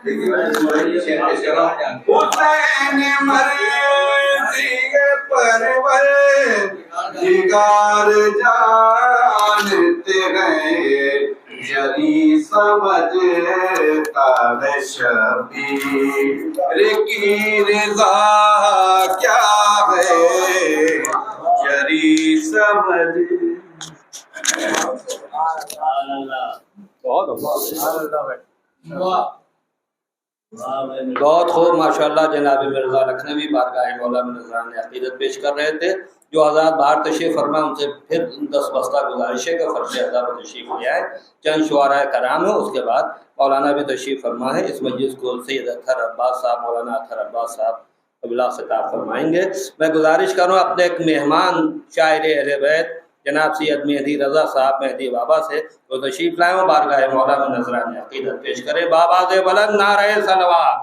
حسین مرضی پرور دگار جانتے ہیں، جلی سمجھتا ہے شبیر کی رضا کیا ہے، جلی سمجھ بہت خوب ماشاءاللہ۔ جناب مرزا لکھنوی بارگاہ مولا میں نذران عقیدت پیش کر رہے تھے۔ جو حضرات باہر تشریف فرما ان سے پھر 10 بستہ گزارش ہے کہ فرش ادا پر تشریف لے آئے۔ چند شعراء کرام ہیں، اس کے بعد مولانا بھی تشریف فرما ہے۔ اس مجلس کو سید اطہر عباس صاحب، مولانا اطہر عباس صاحب قبلہ خطاب فرمائیں گے۔ میں گزارش کروں اپنے ایک مہمان شاعر اہل بیت جناب سید مہدی رضا صاحب مہدی بابا سے وہ تشریف لائیں اور بارگاہ مولا میں نذران عقیدت پیش کرے۔ بابا سے بلند نعرہ صلوات۔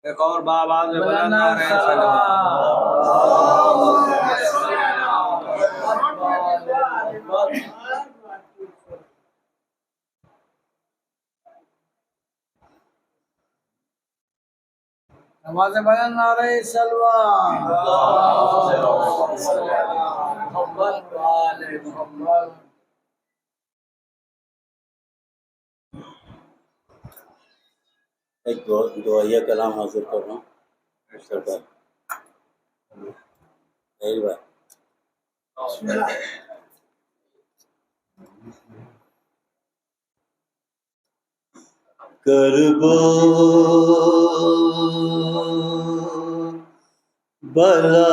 ایک اور بابا سے بلند نعرہ صلوات۔ نماز بلند نعرہ صلوات۔ محمد وآل محمد۔ ایک دعائیہ کلام حاضر کر رہا ہوں سرکار بھائی۔ کربو بلا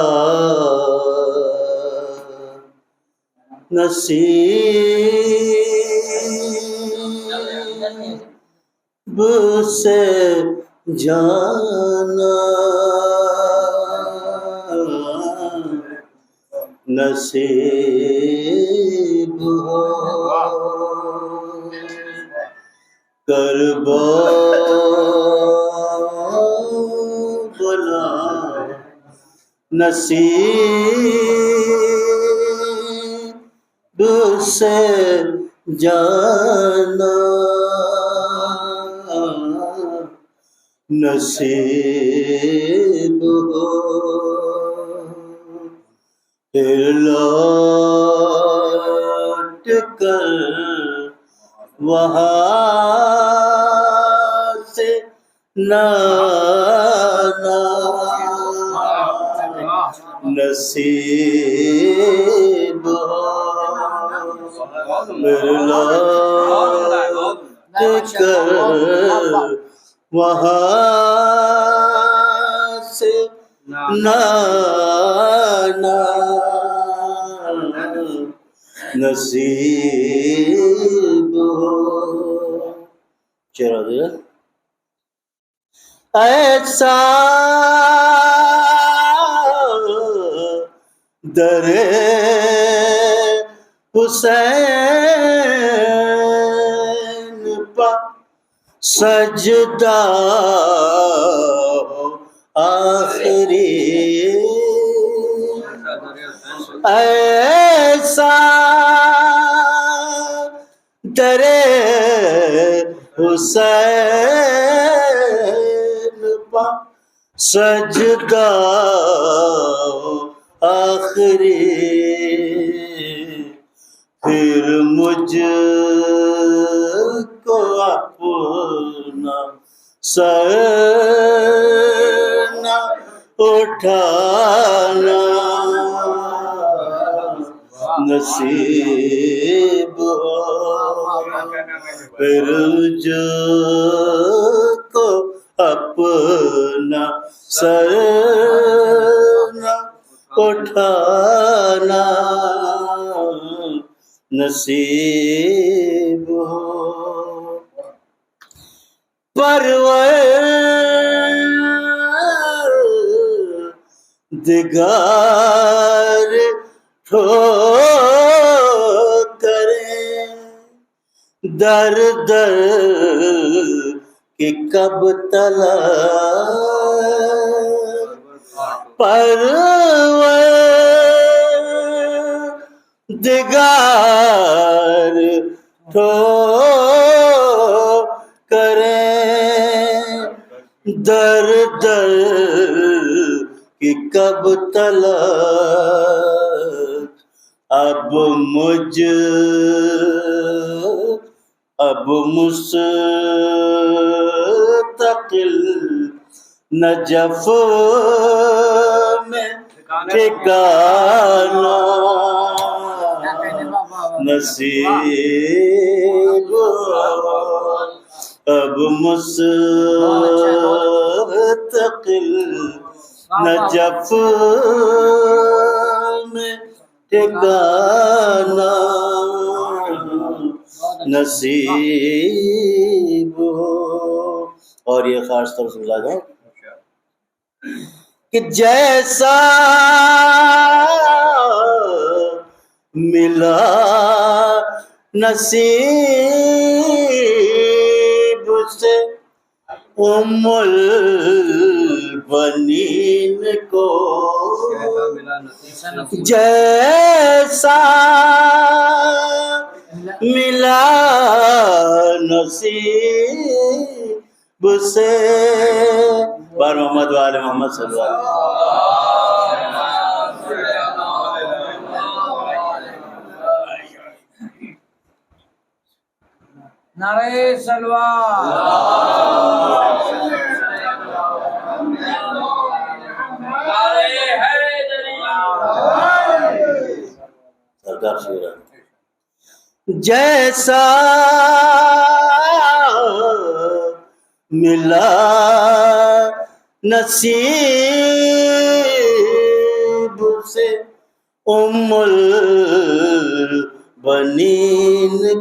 نصیب سے جانا، نصیب ہو کربلا نصیب سے جانا، نصیب ہو پھر لوٹ کر وہاں سے نانا، نصیب ہو پھر لوٹ کر وہاں سے نانا، نصیب ہو۔ چرا دیا ایسا در حسین پا سجدہ آخری، ایسا در حسین پا سجدہ آخری، پھر مجھ کو اپنا سر نہ اٹھانا، نصیب ہو پھر مجھ کو اپنا سر نہ اٹھانا، نصیب ہو دگار ٹھوکریں در در کہ کب طلب پروردگار ٹھوکریں در در کہ کب طلب اب مستقل نجف میں ٹھکانا نصیب اب مستقل نجف میں ٹھکانا نصیب ہو. اور یہ خاص طور سے بلا جاؤ کہ جیسا ملا نصیب سے ام البنین کو جیسا ملا نصیب سے بار محمد وآل محمد صلی اللہ علیہ وسلم. نعرہ سلوات. سردار شیرا جیسا ملا نصیب سے ام البنین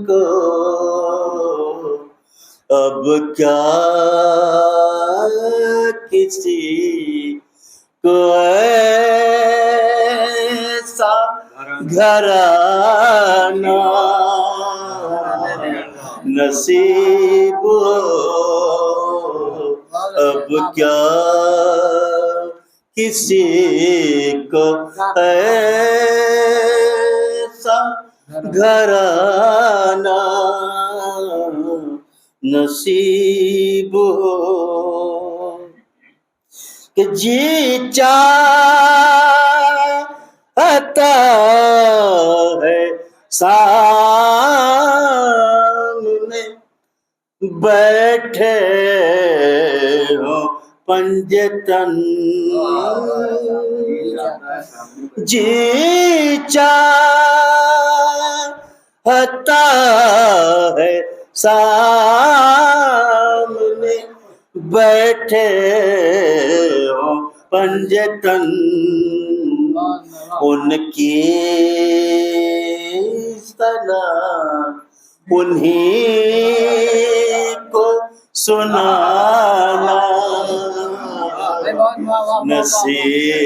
کو اب کیا کسی کو ایسا گھرانہ نصیب ہو. اب کیا کسی کو ایسا گھرانہ نصیب ہو کہ جی چاہتا ہے سامنے بیٹھے ہو پنجتن جی چاہتا ہے سامنے بیٹھے ہو پنجتن ان کی صلاح انہیں کو سنانا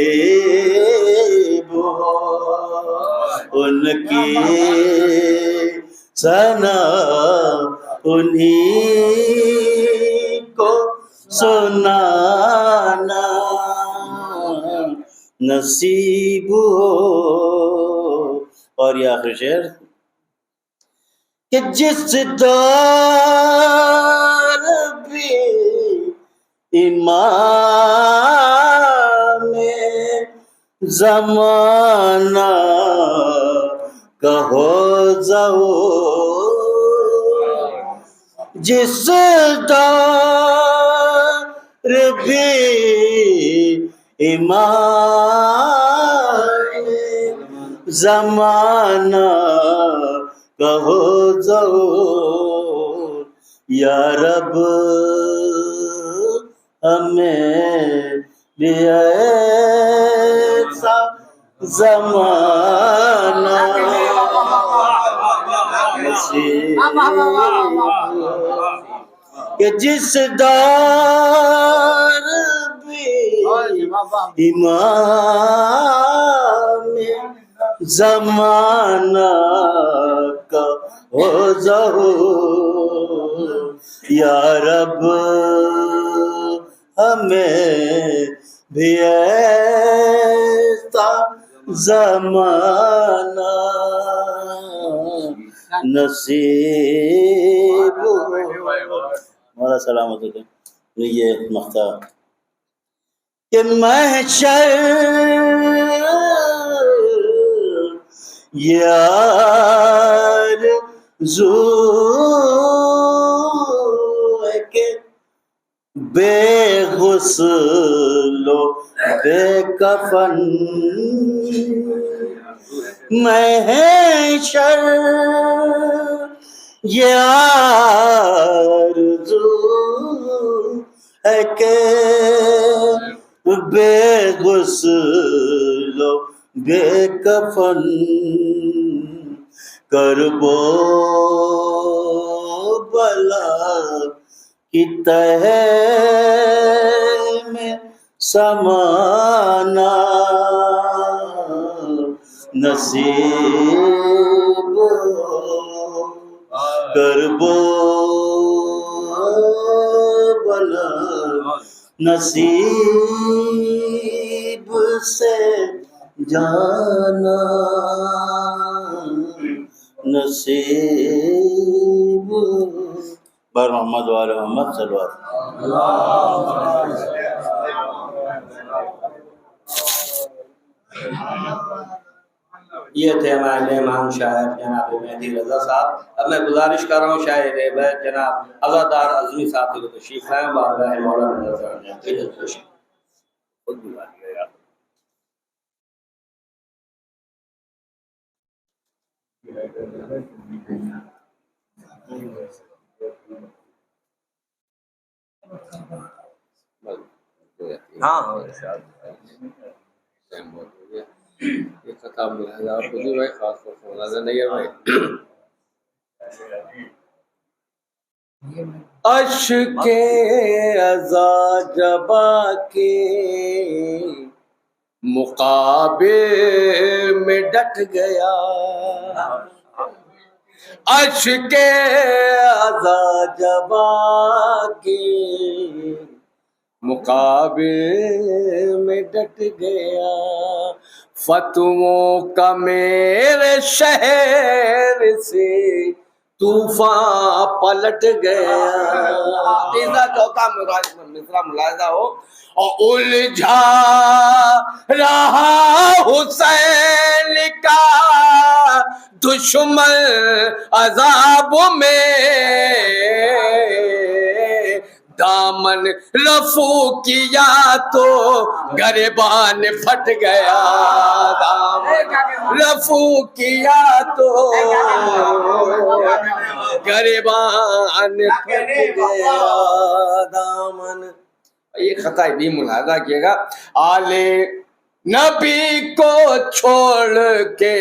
نصیب ہو ان کی ثنا انہیں کو سنانا نصیب ہو. اور یہ آخری شعر کہ جس دور بھی امام زمانہ کہو زہو جس دور بھی امام زمانہ کہو زہور یا رب ہمیں بھی ایسا زمانہ نصیب کہ جس دور بھی امام زمانہ کا ہو ظہور یا رب ہمیں بھی ایسا زمانہ نصیب مولا سلامت ہوتے یہ مختہ کہ محشر یار زو کہ بے غسل و بے کفن محشر یہ آرزو ہے کہ بے غسل و بے کفن کرب و بلا کی تہ میں سمانا نصیب کرب و بلا نصیب سے جانا نصیب بر محمد و آل محمد صلی اللہ یہ تھے ہمارے امام شاعر جناب مہدی رضا صاحب. اب میں گزارش کر رہا ہوں شاعر بیت جناب عزادار عظمی صاحب کو تشریف لائیں بارگاہ مولا میں نظر آنے عقیدت پیش خود بھی بات گیا یار. ہاں یہ خطاب ملاحظہ آپ کو بھی بھائی خاص طور سے ملاحظہ نہیں ہے بھائی. عشق عزا جبا کے مقابل میں ڈٹ گیا عشق عزا جبا کے مقابل میں ڈٹ گیا فتووں کا میرے شہر سے طوفان پلٹ گیا. تیسرا چوتھا مصرع ملاحظہ ہو. اور الجھا رہا حسین کا دشمن عذاب میں دامن رفو کیا تو گریبان پھٹ گیا دامن رفو کیا تو گریبان پھٹ گیا دامن. یہ خطا بھی ملاحظہ کیے گا. آل نبی کو چھوڑ کے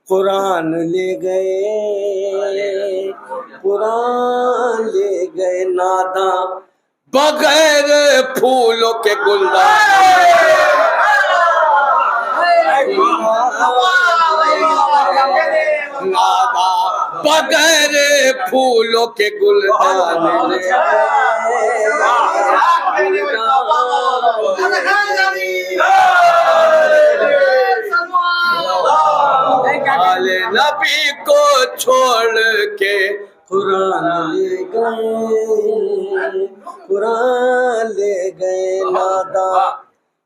قرآن لے گئے قرآن لے گئے ناداں بغیر پھولوں کے گلدان ناداں بغیر پھولوں کے گلدان نبی کو چھوڑ کے قرآن لے گئے ناداں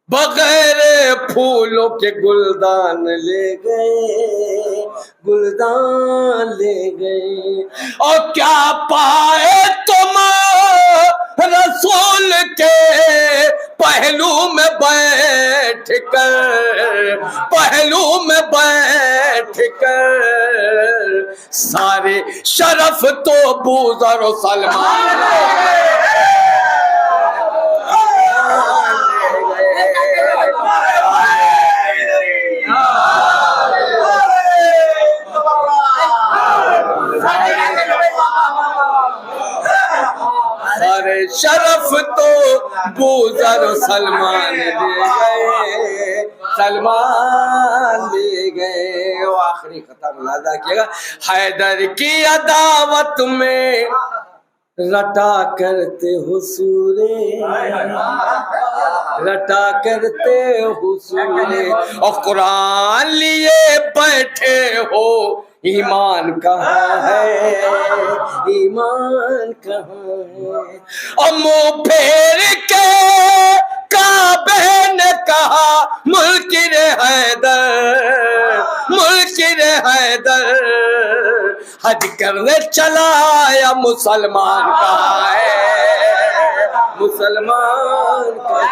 بغیر پھولوں کے گلدان لے گئے. اور کیا پائے تم رسول کے پہلو میں بیٹھ کر سارے شرف تو بوذر و سلمان سارے شرف تو ابوذر سلمان لے گئے، سلمان لے گئے۔ وہ آخری خطہ ملاحظہ کیے گا، حیدر کی عداوت میں رٹا کرتے حصولے، رٹا کرتے حصولے، اور قرآن لیے بیٹھے ہو، ایمان کہاں ہے، ایمان کہاں ہے؟ اور منہ پھیر کے کعبہ نے کہا منکر حیدر، منکر حیدر، حج کرنے چلا یا مسلمان کہاں ہے، مسلمان کہاں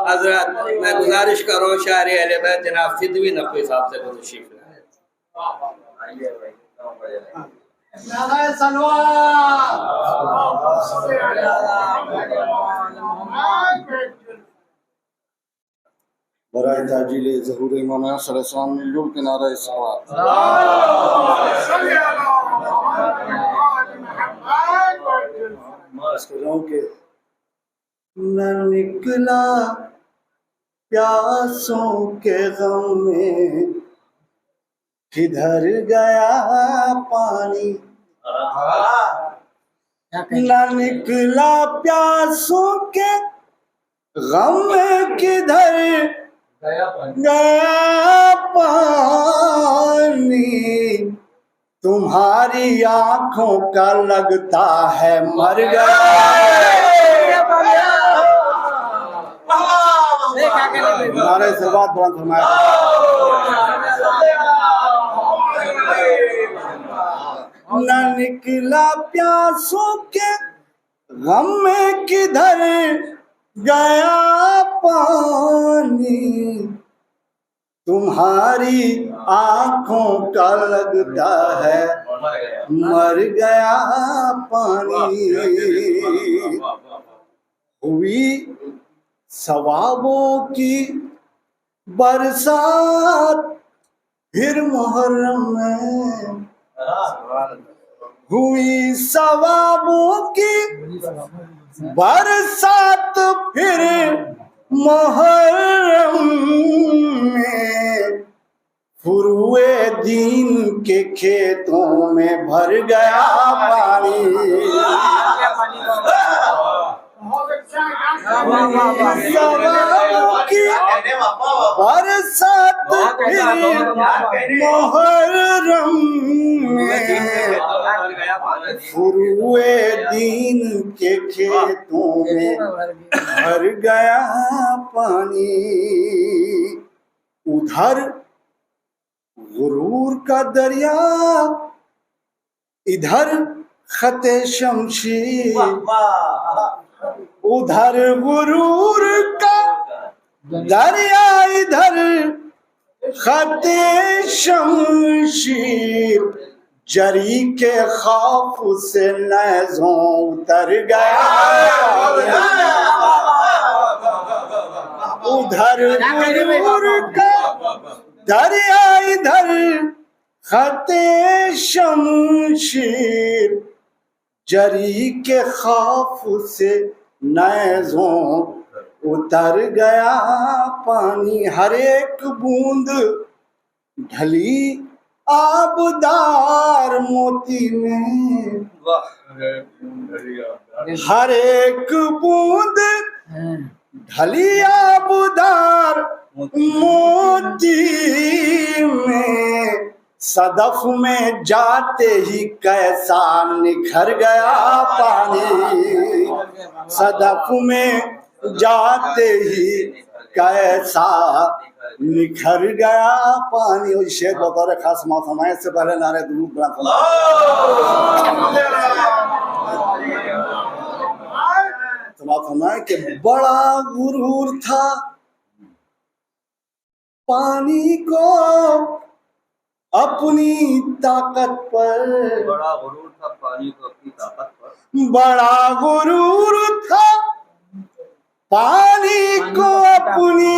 حضرات میں گزارش کر رہا ہوں شاعر اہل بیت جناب فدوی نقوی صاحب سے کو تشریف لائیں۔ برائے تعجیل ظہور امام صلی اللہ علیہ وسلم میں لوگ کنارہ صلوات۔ عرض کر رہا ہوں کہ نہ نکلا پیاسوں کے غم میں، کدھر گیا پانی، نہ نکلا پیاسوں کے غم میں، کدھر گیا پانی، تمہاری آنکھوں کا لگتا ہے مر گیا۔ نعرہ صلوات بلند فرمایا۔ نہ نکلا پیاسوں کے غم میں، کدھر گیا پانی، تمہاری آنکھوں کا لگتا ہے مر گیا پانی۔ ہوئی ثوابوں کی برسات پھر محرم میں، ہوئی ثوابوں کی برسات پھر محرم میں، فروئے دین کے کھیتوں میں بھر گیا پانی۔ ثوابوں کی برسات پھر محرم میں، فروئے دین کے کھیتوں میں بھر گیا پانی۔ ادھر غرور کا دریا، ادھر خط شمشیر، ادھر غرور کا دریا، ادھر خط شمشیر، جری کے خوف سے نیزوں اتر گیا۔ ادھر غرور کا دریا، ادھر خط شمشیر، جری کے خوف سے نیزوں اتر گیا پانی۔ ہر ایک بوند ڈھلی آبدار موتی میں، ہر ایک بوند ڈھلی آبدار موتی میں، صدف میں جاتے ہی کیسا نکھر گیا پانی، صدف میں جاتے ہی کیسا نکھر گیا پانی۔ اور شیخ بطور خاص موسم ہے، اس سے پہلے نعرہ درود بلند فرمائے کہ بڑا غرور تھا پانی کو اپنی طاقت پر، بڑا غرور تھا پانی کو اپنی طاقت پر، بڑا غرور تھا پانی کو اپنی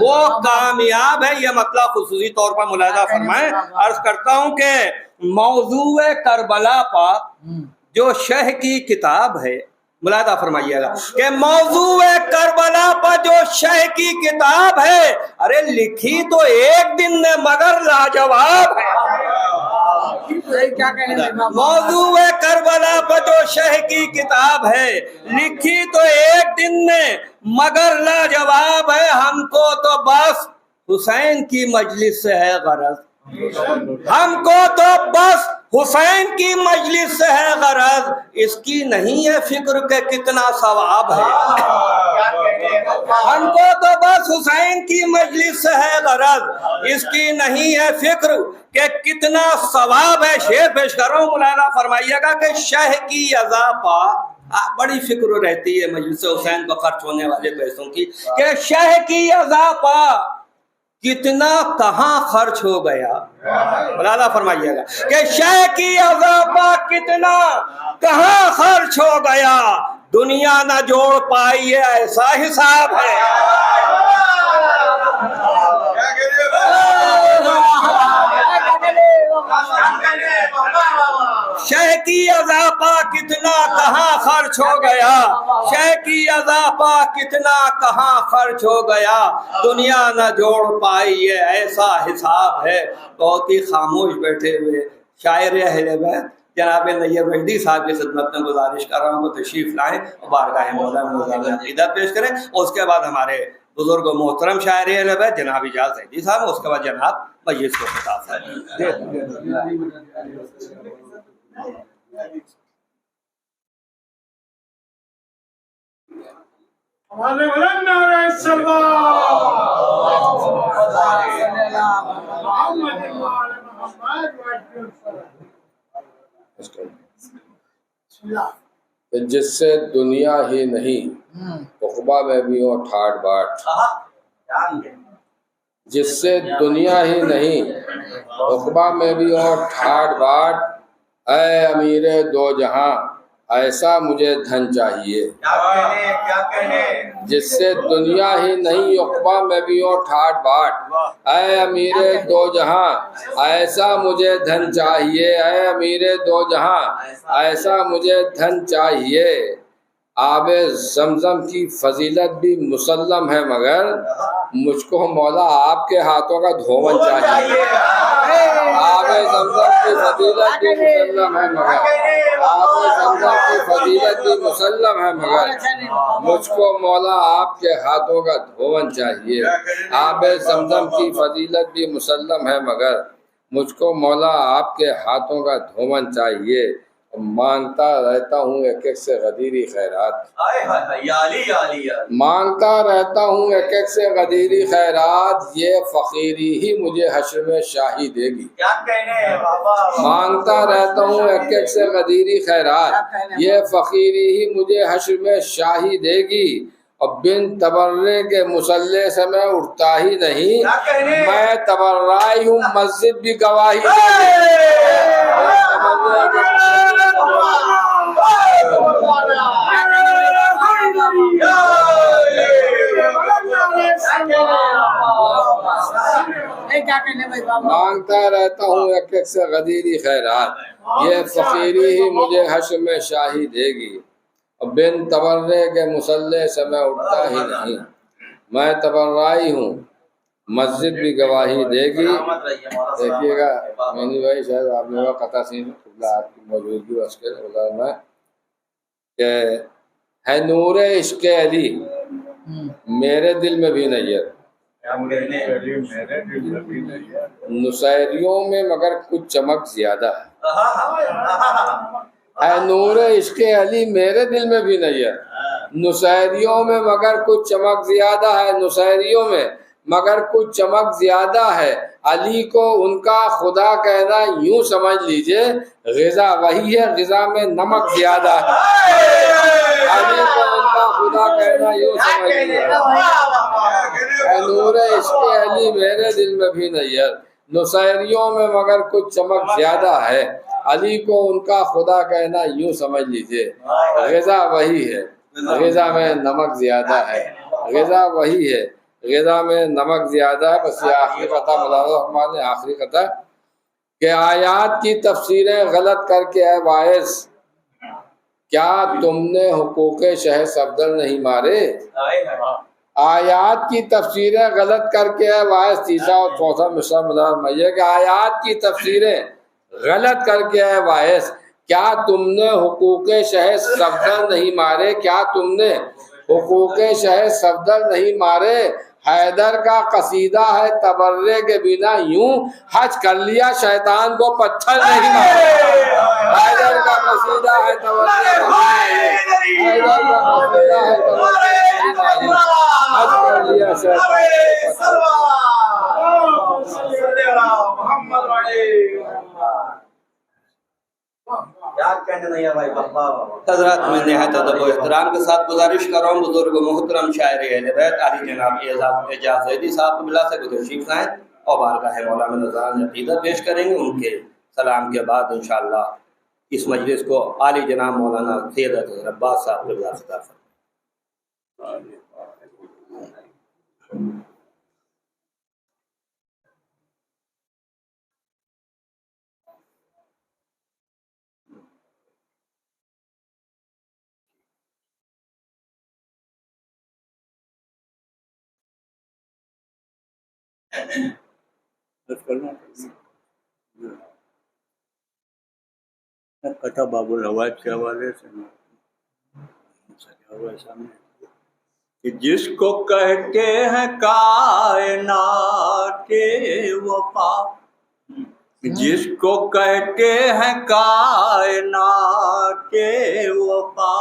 وہ کامیاب ہے. یہ مطلب خصوصی طور پر ملاحظہ فرمائیں. عرض کرتا ہوں کہ موضوع کربلا پر جو شہ کی کتاب ہے، ملاحظہ فرمائیے گا کہ موضوع کربلا پر جو شہ کی کتاب ہے، ارے لکھی تو ایک دن نے مگر لاجواب ہے. موضوع کربلا پر جو شہ کی کتاب ہے، لکھی تو ایک دن نے مگر لاجواب ہے. ہم کو تو بس حسین کی مجلس سے ہے غرض، ہم کو تو بس حسین کی مجلس سے ہے غرض. اس کی نہیں ہے فکر کہ کتنا ثواب ہے. ہم کو تو بس حسین کی مجلس سے ہے غرض، اس کی نہیں ہے فکر کہ کتنا ثواب ہے. شعر پیش کر رہا ہوں، ملاحظہ فرمائیے گا کہ شہ کی اذا پا بڑی فکر رہتی ہے مجلس حسین کو خرچ ہونے والے پیسوں کی، کہ شہ کی اذا پا کتنا کہاں خرچ ہو گیا. ملاحظہ فرمائیے گا کہ شے کی اضافہ کتنا کہاں خرچ ہو گیا. دنیا نہ جوڑ پائی ہے ایسا حساب ہے. شے کی اضافہ کتنا کہاں خرچ ہو گیا، شے کی اضافہ کتنا کہاں خرچ ہو گیا. دنیا نہ جوڑ پائی ہے ایسا حساب ہے. بہت ہی خاموش بیٹھے ہوئے شاعر اہل بیت جناب نیر مجدی صاحب کی خدمت میں گزارش کر رہا ہوں کہ تشریف لائیں اور بارگاہ مولا میں عقیدت پیش کریں. اور اس کے بعد ہمارے بزرگ و محترم شاعر اہل بیت جناب اجاز زیدی صاحب، اس کے بعد جناب مجلس کو خطاب فرمائیں. جس سے دنیا ہی نہیں عقبہ میں بھی ہو ٹھاٹ باٹ، جس سے دنیا ہی نہیں عقبہ میں بھی ہو ٹھاٹ باٹ. اے امیر دو جہاں ایسا مجھے دھن چاہیے. جس سے دنیا ہی نہیں عقبہ میں بھی ہو ٹھاٹ باٹ. اے امیر دو جہاں ایسا مجھے دھن چاہیے. اے امیر دو جہاں ایسا مجھے دھن چاہیے. آب زمزم کی فضیلت بھی مسلم ہے مگر مجھ کو مولا آپ کے ہاتھوں کا دھون چاہیے. آب زمزم کی فضیلت بھی مسلم ہے مگر آب زمزم کی فضیلت بھی مسلم ہے مگر مجھ کو مولا آپ کے ہاتھوں کا دھون چاہیے. آب زمزم کی فضیلت بھی مسلم ہے مگر مجھ کو مولا آپ کے ہاتھوں کا دھون چاہیے. مانگتا رہتا ہوں ایک ایک سے غدیری خیرات، مانگتا رہتا ہوں ایک ایک سے غدیری خیرات. یہ فقیری ہی مجھے حشر میں شاہی دے گی. مانگتا رہتا ہوں ایک ایک سے غدیری خیرات، یہ فقیری ہی مجھے حشر میں شاہی دے گی. اور بن تبرے کے مسلح سے میں اٹھتا ہی نہیں، میں تبررائی ہوں مسجد بھی گواہی دے مانگتا رہتا ہوں ایک ایک سے غدیری خیرات. یہ فقیری ہی مجھے حشر میں شاہی دے گی. بن تبرے کے مسلح سے میں اٹھتا ہی نہیں، میں تبررائی ہوں مسجد بھی گواہی دے گی. دیکھیے گا مینی بھائی شاید آپ نے قطع سین آپ کی موجودگی اس کے میں کہ ہے نور عشق علی میرے دل میں بھی نیر، نصیریوں میں مگر کچھ چمک زیادہ ہے. اے نور عشق علی میرے دل میں بھی نیر، نصیریوں میں مگر کچھ چمک زیادہ ہے. نصیریوں میں مگر کچھ چمک زیادہ ہے. علی کو ان کا خدا کہنا یوں سمجھ لیجئے غذا وہی ہے، غذا میں نمک زیادہ ہے. علی کو ان کا خدا کہنا یوں سمجھ لیجئے اے نور عشق علی میرے دل میں بھی نیر، نصیریوں میں مگر کچھ چمک زیادہ ہے. علی کو ان کا خدا کہنا یوں سمجھ لیجئے غذا وہی ہے، غذا میں نمک زیادہ ہے. غذا وہی ہے، غذا میں نمک زیادہ ہے. بس یہ آخری قطع ملاحظہ فرمائیں، آخری قطع کہ آیات کی تفسیریں غلط کر کے اے باعث کیا تم نے حقوق شہر صفدر نہیں مارے. آیات کی تفسیریں غلط کر کے اے باعث تیسرا اور چوتھا مصرع ملاحظہ فرمائیے کہ آیات کی تفسیریں غلط کر کے اے باعث کیا تم نے حقوق شہر صفدر نہیں مارے، کیا تم نے حقوق شہر صفدر نہیں مارے. حیدر کا قصیدہ ہے تبرے کے بنا یوں حج کر لیا شیطان کو پتھر نہیں مارے. حیدر کا قصیدہ ہے تبرے کے بنا حیدر کا قصیدہ ہے تبرے کے بنا یوں حج کر لیا شیطان حضرات میں نہایت ادب و احترام کے ساتھ گزارش کر رہا ہوں بزرگ محترم شاعر اہل بیت علی جناب اعجاز زیدی صاحب کو بلا سے تشریف لائیں اور بارگاہ مولا میں نذران عقیدت پیش کریں گے. ان کے سلام کے بعد انشاءاللہ اس مجلس کو علی جناب مولانا سید اطہر عباس صاحب کو بلا خطاب فرمائیں. کٹا باب الروایت کے حوالے سے کہ جس کو کہتے ہیں کائنات وفا، جس کو کہتے ہیں کائنات وفا،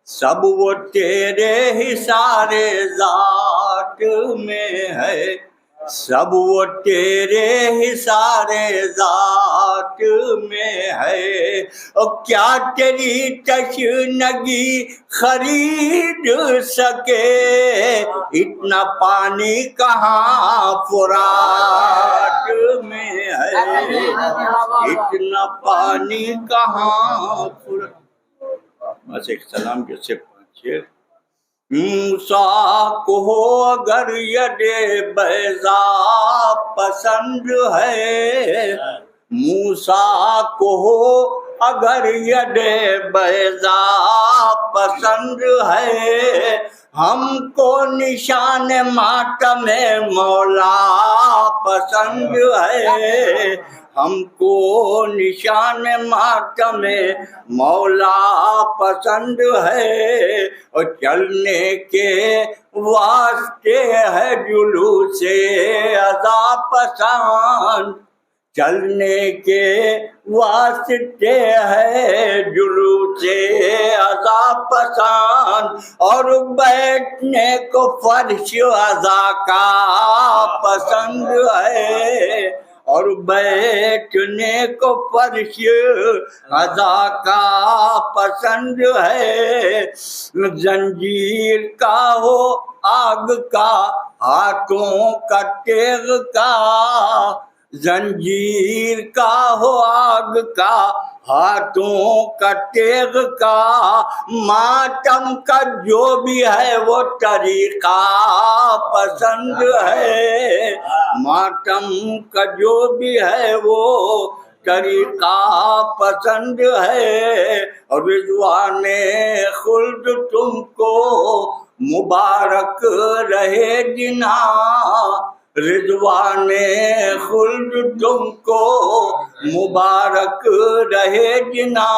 سب وہ تیرے ہی سارے ذات میں ہے، سب وہ تیرے ہی سارے ذات میں ہے. اور کیا تیری تشنگی خرید سکے، اتنا پانی کہاں فرات میں ہے، اتنا پانی کہاں فرات. بس ایک سلام جیسے پہنچے. موسیٰ کو اگر ید بیضا پسند ہے، موسیٰ کو اگر ید بیضا پسند ہے، ہم کو نشان ماتم مولا پسند ہے، ہم کو نشان ماتم مولا پسند ہے. اور چلنے کے واسطے ہے جلوس ادا پسند، چلنے کے واسطے ہے جلوس ادا پسند، اور بیٹھنے کو فرش ادا کا پسند ہے، اور بیٹھنے کو فرش ادا کا پسند ہے. زنجیر کا ہو آگ کا ہاتھوں کا تیغ کا، زنجیر کا ہو آگ کا ہاتھوں کا تیغ کا، ماتم کا جو بھی ہے وہ طریقہ پسند ہے، ماتم کا جو بھی ہے وہ طریقہ پسند ہے. اور رضوان خلد تم کو مبارک رہے جنا، رضوان خلد تم کو مبارک رہے جنا،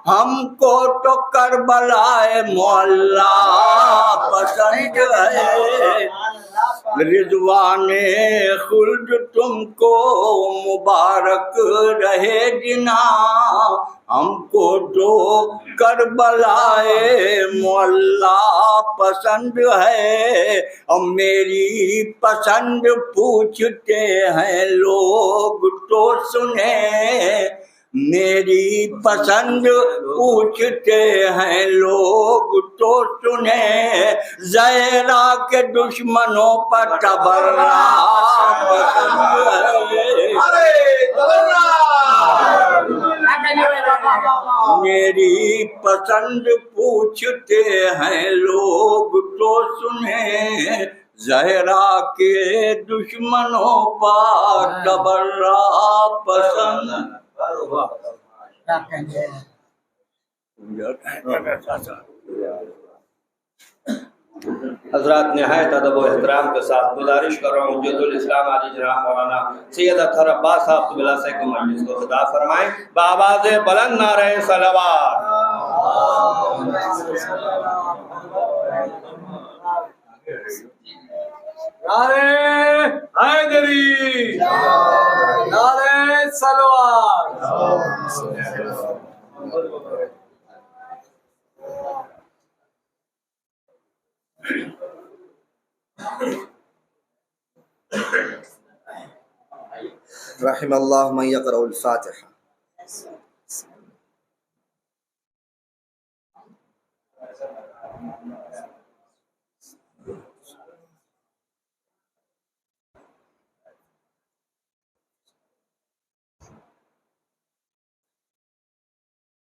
ہم کو تو کربلائے معلیٰ پسند ہے. رضوان خلد تم کو مبارک رہے جنا، ہم کو تو کربلائے معلیٰ پسند ہے. اور میری پسند پوچھتے ہیں لوگ تو سنیں، میری پسند پوچھتے ہیں لوگ تو سنیں، زہرا کے دشمنوں پر تبرا پسند ہے. میری پسند پوچھتے ہیں لوگ تو سنیں، زہرا کے دشمنوں پاک تبرا پسند. کیا کہیں گے؟ حضرات نہایت ادب و احترام کے ساتھ گزارش کر رہا ہوں جد الاسلام علی جناب مولانا سید اطہر عباس صاحب قبلہ سے کو مجلس کو خطاب فرمائیں بآواز بلند نعرہ صلوات. نعرہ حیدری، نعرہ سلوات. رحم اللہ من یقرأ الفاتحہ.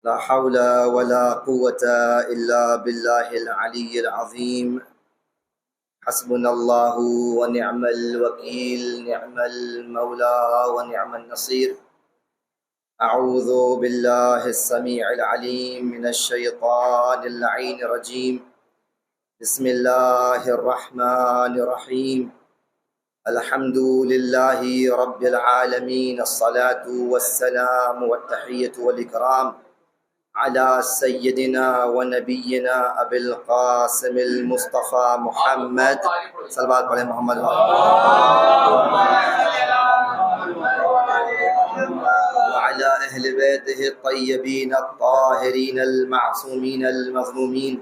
لا حول ولا قوة إلا بالله العلي العظيم. حسبنا الله ونعم الوكيل، نعم المولى ونعم النصير. أعوذ بالله السميع العليم من الشيطان اللعين الرجيم. بسم الله الرحمن الرحيم. الحمد لله رب العالمين. الصلاة والسلام والتحية والإكرام على سيدنا ونبينا أبي القاسم المصطفى محمد. صلوات على محمد وعلى أهل بيته الطيبين الطاهرين المعصومين المظلومين،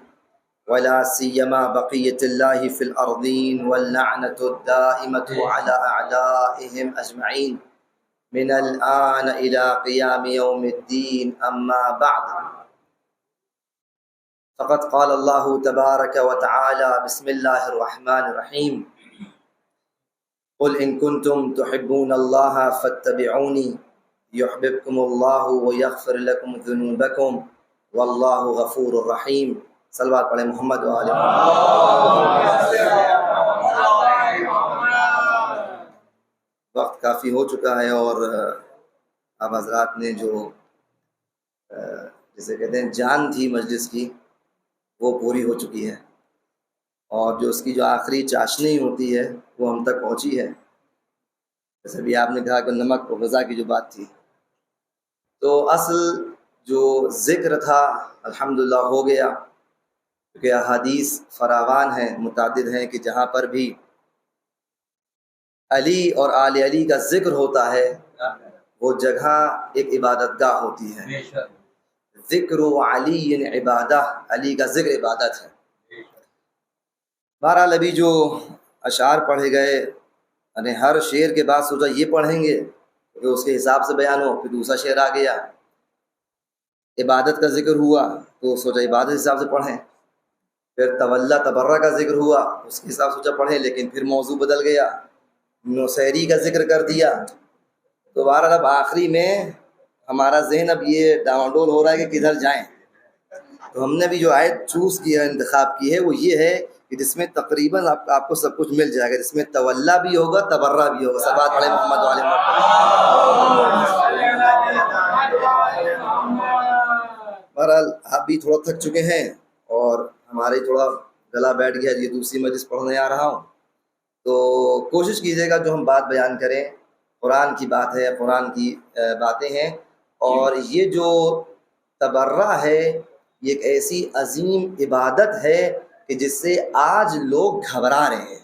ولا سيما بقية الله في الأرضين، واللعنة الدائمة على أعدائهم أجمعين من الآن إلى قيام يوم الدين. أما بعد، فقد قال الله تبارك وتعالى: بسم الله الرحمن الرحيم. قل إن كنتم تحبون الله فاتبعوني يحببكم الله ويغفر لكم ذنوبكم والله غفور رحيم. صلوات علی محمد و آل محمد. وقت کافی ہو چکا ہے اور اب حضرات نے جو جسے کہتے ہیں جان تھی مجلس کی وہ پوری ہو چکی ہے، اور جو اس کی جو آخری چاشنی ہوتی ہے وہ ہم تک پہنچی ہے. جیسے بھی آپ نے کہا کہ نمک و غذا کی جو بات تھی، تو اصل جو ذکر تھا الحمدللہ ہو گیا، کیونکہ احادیث فراوان ہیں، متعدد ہیں کہ جہاں پر بھی علی اور آل علی کا ذکر ہوتا ہے وہ جگہ ایک عبادت گاہ ہوتی ہے. ذکر علی عبادہ، علی کا ذکر عبادت ہے. بہرحال ابھی جو اشعار پڑھے گئے، یعنی ہر شعر کے بعد سوچا یہ پڑھیں گے کہ اس کے حساب سے بیان ہو، پھر دوسرا شعر آ گیا، عبادت کا ذکر ہوا تو سوچا عبادت کے حساب سے پڑھیں، پھر تولا تبرہ کا ذکر ہوا اس کے حساب سے سوچا پڑھیں، لیکن پھر موضوع بدل گیا، نصیری کا ذکر کر دیا. تو بہرحال اب آخری میں ہمارا ذہن اب یہ ڈاؤن ہو رہا ہے کہ کدھر جائیں. تو ہم نے بھی جو آیت چوز کی ہے، انتخاب کی ہے، وہ یہ ہے کہ جس میں تقریباً آپ کو سب کچھ مل جائے گا، جس میں تولا بھی ہوگا، تبرہ بھی ہوگا. صلوات علی محمد و آل محمد. بہرحال آپ بھی تھوڑا تھک چکے ہیں اور ہمارے تھوڑا گلا بیٹھ گیا، یہ دوسری مجلس پڑھنے آ رہا ہوں، تو کوشش کیجیے گا جو ہم بات بیان کریں قرآن کی بات ہے، قرآن کی باتیں ہیں. اور یہ جو تبرہ ہے یہ ایک ایسی عظیم عبادت ہے کہ جس سے آج لوگ گھبرا رہے ہیں.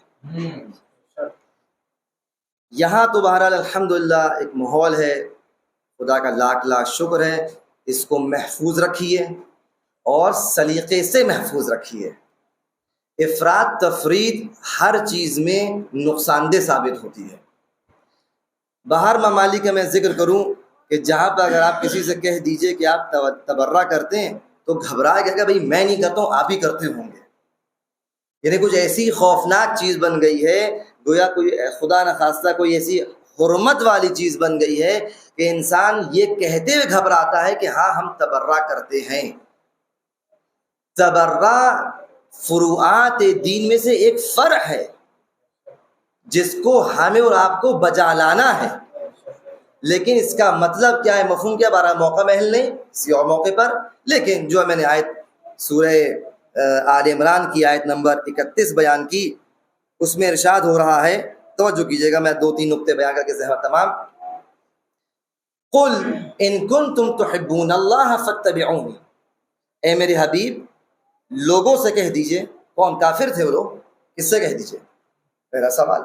یہاں تو بہرحال الحمدللہ ایک ماحول ہے، خدا کا لاکھ لاکھ شکر ہے. اس کو محفوظ رکھیے اور سلیقے سے محفوظ رکھیے. افراد تفرید ہر چیز میں نقصان دہ ثابت ہوتی ہے. باہر ممالک میں ذکر کروں کہ جہاں پر اگر آپ کسی سے کہہ دیجئے کہ آپ تبرہ کرتے ہیں تو گھبرائے گا کہ بھائی میں نہیں کرتا ہوں، آپ ہی کرتے ہوں گے. یعنی کچھ ایسی خوفناک چیز بن گئی ہے، گویا کوئی خدا نخواستہ کوئی ایسی حرمت والی چیز بن گئی ہے کہ انسان یہ کہتے ہوئے گھبراتا ہے کہ ہاں ہم تبرہ کرتے ہیں. تبرہ فروعات دین میں سے ایک فرع ہے. جس کو ہمیں اور آپ کو بجا لانا ہے. لیکن اس کا مطلب کیا ہے, مفہوم کیا, بارہ موقع محل نہیں کسی اور موقع پر. لیکن جو میں نے آیت سورہ آل عمران کی آیت نمبر 31 بیان کی, اس میں ارشاد ہو رہا ہے, توجہ کیجیے گا, میں 2-3 نقطے بیان کر کے ذہن تمام. قل ان کنتم تحبون اللہ فاتبعونی, اے میرے حبیب لوگوں سے کہہ دیجئے, کون کافر تھے وہ لوگ, کس سے کہہ دیجئے, میرا سوال,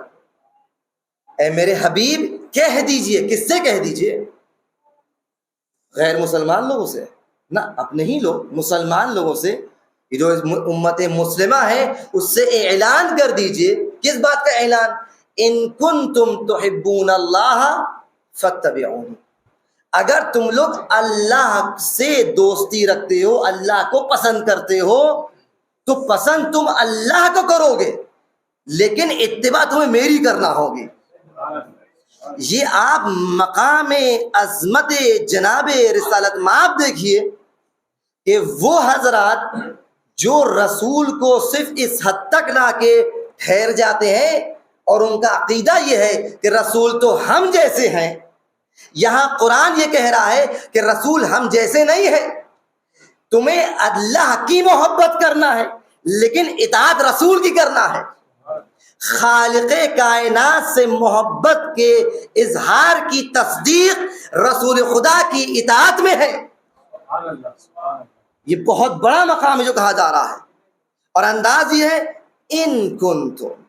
اے میرے حبیب کہہ دیجئے, کس سے کہہ دیجئے, غیر مسلمان لوگوں سے نہ, اپنے ہی لوگ مسلمان لوگوں سے, جو امت مسلمہ ہے اس سے اعلان کر دیجئے. کس بات کا اعلان؟ ان کنتم تحبون اللہ فاتبعونی, اگر تم لوگ اللہ سے دوستی رکھتے ہو, اللہ کو پسند کرتے ہو, تو پسند تم اللہ کو کرو گے, لیکن اتباع تمہیں میری کرنا ہوگی. یہ آپ مقام عظمت جناب رسالت میں آپ دیکھیے کہ وہ حضرات جو رسول کو صرف اس حد تک لا کے ٹھہر جاتے ہیں اور ان کا عقیدہ یہ ہے کہ رسول تو ہم جیسے ہیں. یہاں قرآن یہ کہہ رہا ہے کہ رسول ہم جیسے نہیں ہے, تمہیں اللہ کی محبت کرنا ہے لیکن اطاعت رسول کی کرنا ہے. خالق کائنات سے محبت کے اظہار کی تصدیق رسول خدا کی اطاعت میں ہے. یہ بہت بڑا مقام ہے جو کہا جا رہا ہے. اور انداز یہ ہے ان کنتم,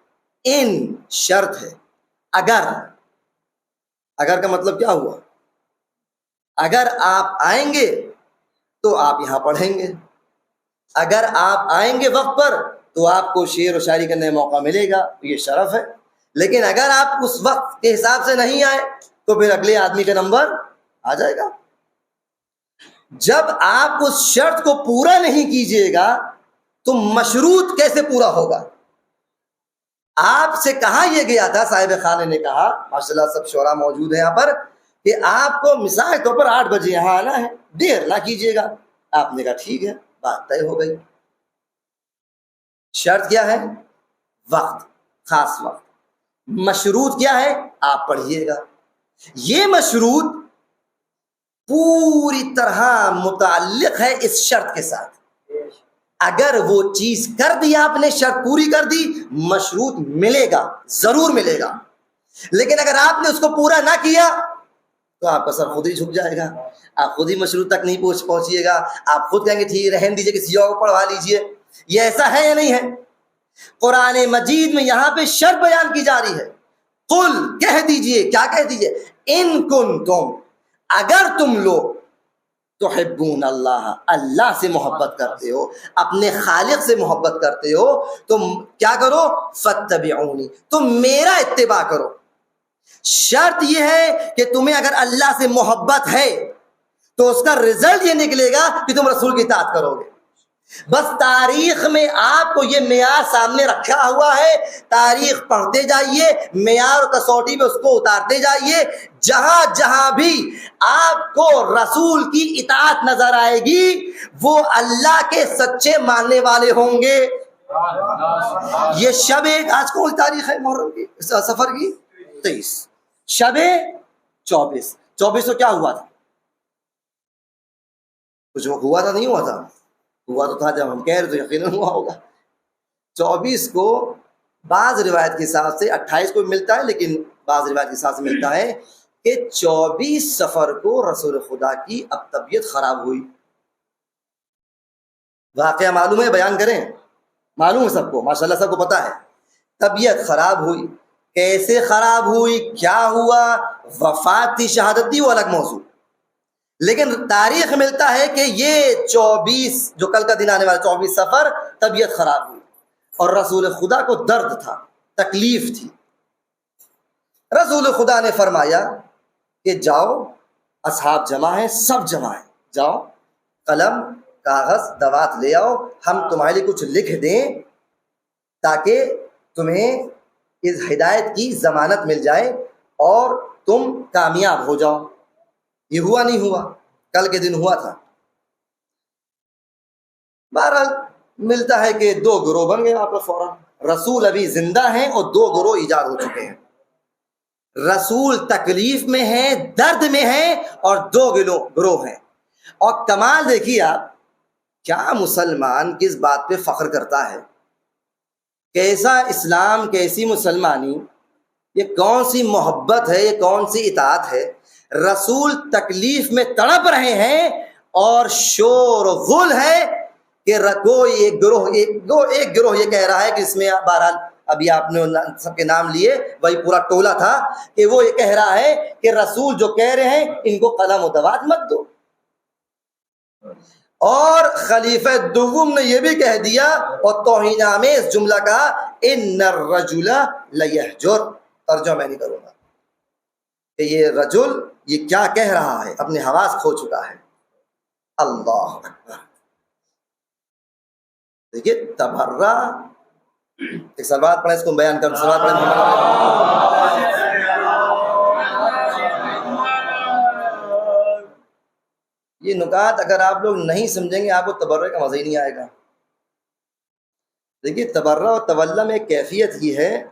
ان شرط ہے, اگر کا مطلب کیا ہوا, اگر آپ آئیں گے تو آپ یہاں پڑھیں گے, اگر آپ آئیں گے وقت پر تو آپ کو شعر و شاعری کرنے کا موقع ملے گا, یہ شرف ہے. لیکن اگر آپ اس وقت کے حساب سے نہیں آئے تو پھر اگلے آدمی کا نمبر آ جائے گا. جب آپ اس شرط کو پورا نہیں کیجیے گا تو مشروط کیسے پورا ہوگا؟ آپ سے کہا یہ گیا تھا, صاحب خانے نے کہا, ماشاءاللہ سب شعراء موجود ہیں یہاں پر, کہ آپ کو مثال کے طور پر 8 بجے یہاں آنا ہے, دیر نہ کیجیے گا. آپ نے کہا ٹھیک ہے, بات طے ہو گئی. شرط کیا ہے؟ وقت, خاص وقت. مشروط کیا ہے؟ آپ پڑھیے گا. یہ مشروط پوری طرح متعلق ہے اس شرط کے ساتھ. اگر وہ چیز کر دی آپ نے, شرط پوری کر دی, مشروط ملے گا, ضرور ملے گا. لیکن اگر آپ نے اس کو پورا نہ کیا تو آپ کا سر خود ہی جھک جائے گا, آپ خود ہی مشروط تک نہیں پہنچیے گا. آپ خود کہیں گے ٹھیک رہن دیجیے, کسی اور کو پڑھوا لیجیے. یہ ایسا ہے یا نہیں ہے؟ قرآن مجید میں یہاں پہ شرط بیان کی جا رہی ہے. قل کہہ دیجئے, کیا کہہ دیجئے, ان کنتم, اگر تم لوگ تحبون اللہ, اللہ سے محبت کرتے ہو, اپنے خالق سے محبت کرتے ہو, تو کیا کرو, فاتبعونی, تم میرا اتباع کرو. شرط یہ ہے کہ تمہیں اگر اللہ سے محبت ہے تو اس کا رزلٹ یہ نکلے گا کہ تم رسول کی اطاعت کرو گے. بس تاریخ میں آپ کو یہ معیار سامنے رکھا ہوا ہے, تاریخ پڑھتے جائیے, معیار اور کسوٹی میں اس کو اتارتے جائیے. جہاں جہاں بھی آپ کو رسول کی اطاعت نظر آئے گی وہ اللہ کے سچے ماننے والے ہوں گے. یہ شب, آج کون تاریخ ہے محرم کی, سفر کی 23, شب 24. 24 تو کیا ہوا تھا؟ کچھ ہوا تھا, نہیں ہوا تھا, ہوا تو تھا. جب ہم کہہ رہے تو یقیناً ہوا ہوگا. 24 کو بعض روایت کے حساب سے 28 کو ملتا ہے, لیکن بعض روایت کے حساب سے ملتا ہے کہ 24 سفر کو رسول خدا کی اب طبیعت خراب ہوئی. واقعہ معلوم ہے, بیان کریں, معلوم ہے سب کو, ماشاءاللہ سب کو پتا ہے. طبیعت خراب ہوئی, کیسے خراب ہوئی, کیا ہوا, وفات تھی, شہادت تھی, وہ الگ موضوع. لیکن تاریخ ملتا ہے کہ یہ 24 جو کل کا دن آنے والا 24 سفر طبیعت خراب ہوئی اور رسول خدا کو درد تھا, تکلیف تھی. رسول خدا نے فرمایا کہ جاؤ, اصحاب جمع ہیں, سب جمع ہیں, جاؤ قلم کاغذ دوات لے آؤ, ہم تمہارے لیے کچھ لکھ دیں تاکہ تمہیں اس ہدایت کی ضمانت مل جائے اور تم کامیاب ہو جاؤ. یہ ہوا نہیں ہوا, کل کے دن ہوا تھا. بہرحال ملتا ہے کہ 2 گروہ بن گئے وہاں پر فوراً. رسول ابھی زندہ ہیں اور دو گروہ ایجاد ہو چکے ہیں. رسول تکلیف میں ہیں، درد میں ہیں، اور دو گروہ ہیں. اور کمال دیکھیے آپ، کیا مسلمان کس بات پہ فخر کرتا ہے، کیسا اسلام، کیسی مسلمانی، یہ کون سی محبت ہے، یہ کون سی اطاعت ہے. رسول تکلیف میں تڑپ رہے ہیں اور شور و غل ہے کہ کوئی ایک گروہ یہ کہہ رہا ہے کہ اس میں بہرحال ابھی آپ نے سب کے نام لیے، وہی پورا ٹولہ تھا کہ وہ یہ کہہ رہا ہے کہ رسول جو کہہ رہے ہیں ان کو قلم و دوات مت دو. اور خلیفہ دوم نے یہ بھی کہہ دیا اور توہین آمیز جملہ کہا، ان الرجل لیہجر. ترجمہ میں نہیں کروں گا کہ یہ رجل یہ کیا کہہ رہا ہے، اپنے حواس کھو چکا ہے. اللہ اکبر. دیکھیے تبرہ، ایک سلوات پڑھیں، اس کو بیان کروں. سلوات پڑھیں. یہ نکات اگر آپ لوگ نہیں سمجھیں گے آپ کو تبرہ کا مزہ ہی نہیں آئے گا. دیکھیے تبرہ اور تولا میں ایک کیفیت یہ ہے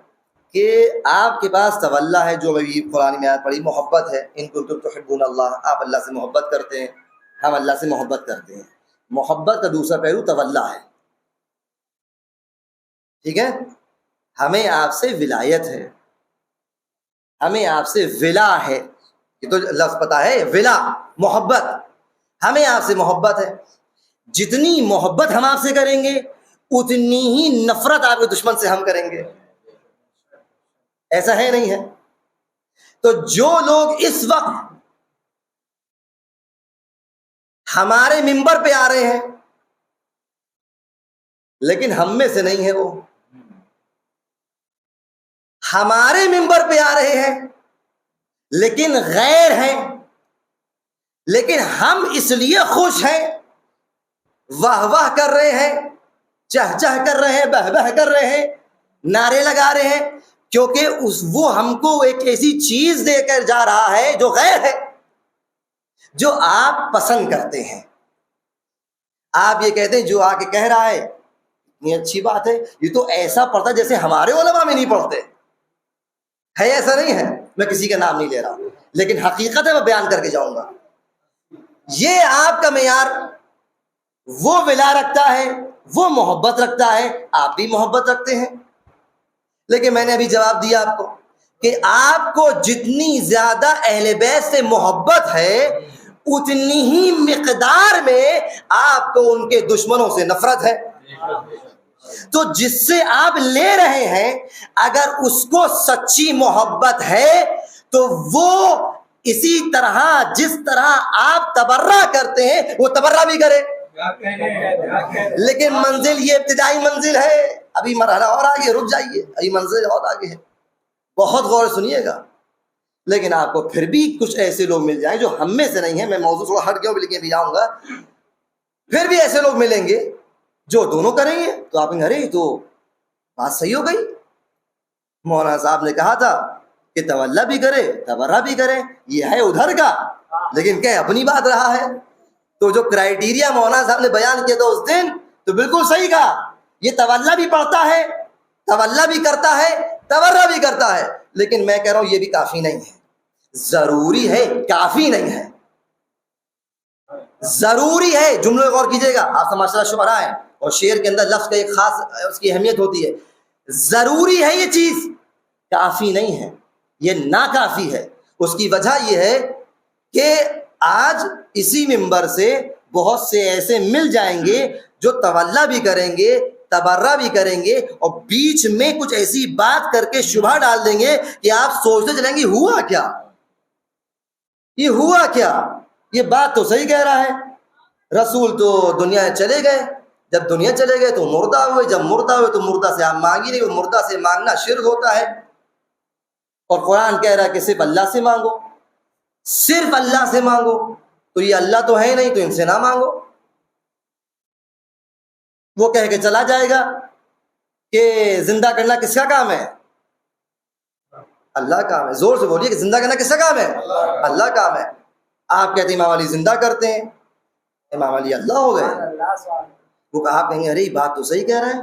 کہ آپ کے پاس تولا ہے، جو ابھی قرآن میں آیت پڑھی، محبت ہے. ان کنتم تحبون اللہ، آپ اللہ سے محبت کرتے ہیں، ہم اللہ سے محبت کرتے ہیں. محبت کا دوسرا پہلو تولا ہے. ٹھیک ہے، ہمیں آپ سے ولایت ہے، ہمیں آپ سے ولا ہے. یہ تو لفظ پتہ ہے، ولا محبت، ہمیں آپ سے محبت ہے. جتنی محبت ہم آپ سے کریں گے اتنی ہی نفرت آپ کے دشمن سے ہم کریں گے. ایسا ہے نہیں ہے؟ تو جو لوگ اس وقت ہمارے منبر پہ آ رہے ہیں لیکن ہم میں سے نہیں ہے، وہ ہمارے منبر پہ آ رہے ہیں لیکن غیر ہیں، لیکن ہم اس لیے خوش ہیں، واہ واہ کر رہے ہیں، چہ چہ کر رہے ہیں، بہ بہ کر رہے ہیں، نعرے لگا رہے ہیں، کیونکہ وہ ہم کو ایک ایسی چیز دے کر جا رہا ہے جو غیر ہے، جو آپ پسند کرتے ہیں. آپ یہ کہتے ہیں جو آ کے کہہ رہا ہے اتنی اچھی بات ہے، یہ تو ایسا پڑھتا ہے جیسے ہمارے علماء میں نہیں پڑھتے ہے. ایسا نہیں ہے، میں کسی کا نام نہیں لے رہا، لیکن حقیقت ہے، میں بیان کر کے جاؤں گا. یہ آپ کا معیار، وہ ولا رکھتا ہے، وہ محبت رکھتا ہے، آپ بھی محبت رکھتے ہیں. لیکن میں نے ابھی جواب دیا آپ کو کہ آپ کو جتنی زیادہ اہل بیت سے محبت ہے اتنی ہی مقدار میں آپ کو ان کے دشمنوں سے نفرت ہے. تو جس سے آپ لے رہے ہیں اگر اس کو سچی محبت ہے تو وہ اسی طرح جس طرح آپ تبرہ کرتے ہیں وہ تبرہ بھی کرے. لیکن منزل یہ ابتدائی منزل ہے، ابھی مرحلہ اور آگے، رک جائیے، ابھی منزل اور آگے ہے، بہت غور سنیے گا. لیکن آپ کو پھر بھی کچھ ایسے لوگ مل جائیں جو ہم میں سے نہیں ہیں، میں موضوع تھوڑا ہٹ گیا ہوں لیکن بھی جاؤں گا، پھر بھی ایسے لوگ ملیں گے جو دونوں کریں گے تو آپ کہیں ارے تو بات صحیح ہو گئی. مولانا صاحب نے کہا تھا کہ تولا بھی کرے تبرہ بھی کرے، یہ ہے ادھر کا، لیکن کہ اپنی بات رہا ہے. تو جو کرائیٹیریا مولانا صاحب نے بیان کیا تھا اس دن تو بالکل صحیح کہا. یہ تولا بھی پڑھتا ہے، تولا بھی کرتا ہے، تبرہ بھی کرتا ہے، لیکن میں کہہ رہا ہوں یہ بھی کافی نہیں ہے. ضروری ہے، کافی نہیں ہے، ضروری ہے. جملے غور کیجیے گا، آپ سماشرہ شعراء ہیں اور شعر کے اندر لفظ کا ایک خاص اس کی اہمیت ہوتی ہے. ضروری ہے یہ چیز، کافی نہیں ہے، یہ ناکافی ہے. اس کی وجہ یہ ہے کہ آج اسی منبر سے بہت سے ایسے مل جائیں گے جو تولا بھی کریں گے، تبرہ بھی کریں گے، اور بیچ میں کچھ ایسی بات کر کے شبہ ڈال دیں گے کہ آپ سوچتے چلیں گے ہوا کیا، یہ ہوا کیا. یہ بات تو صحیح کہہ رہا ہے، رسول تو دنیا چلے گئے، جب دنیا چلے گئے تو مردہ ہوئے، جب مردہ ہوئے تو مردہ سے آپ مانگی نہیں، وہ مردہ سے مانگنا شرک ہوتا ہے. اور قرآن کہہ رہا ہے کہ صرف اللہ سے مانگو، صرف اللہ سے مانگو. تو یہ اللہ تو ہے نہیں تو ان سے نہ مانگو. وہ کہہ کے چلا جائے گا کہ زندہ کرنا کس کا کام ہے؟ اللہ کا کام ہے. زور سے بولیے کہ زندہ کرنا کس کا کام ہے؟ اللہ کا کام ہے. آپ کہتے ہیں امام علی زندہ کرتے ہیں، امام علی اللہ ہو گئے. وہ آپ کہیں گے ارے یہ بات تو صحیح کہہ رہے ہیں،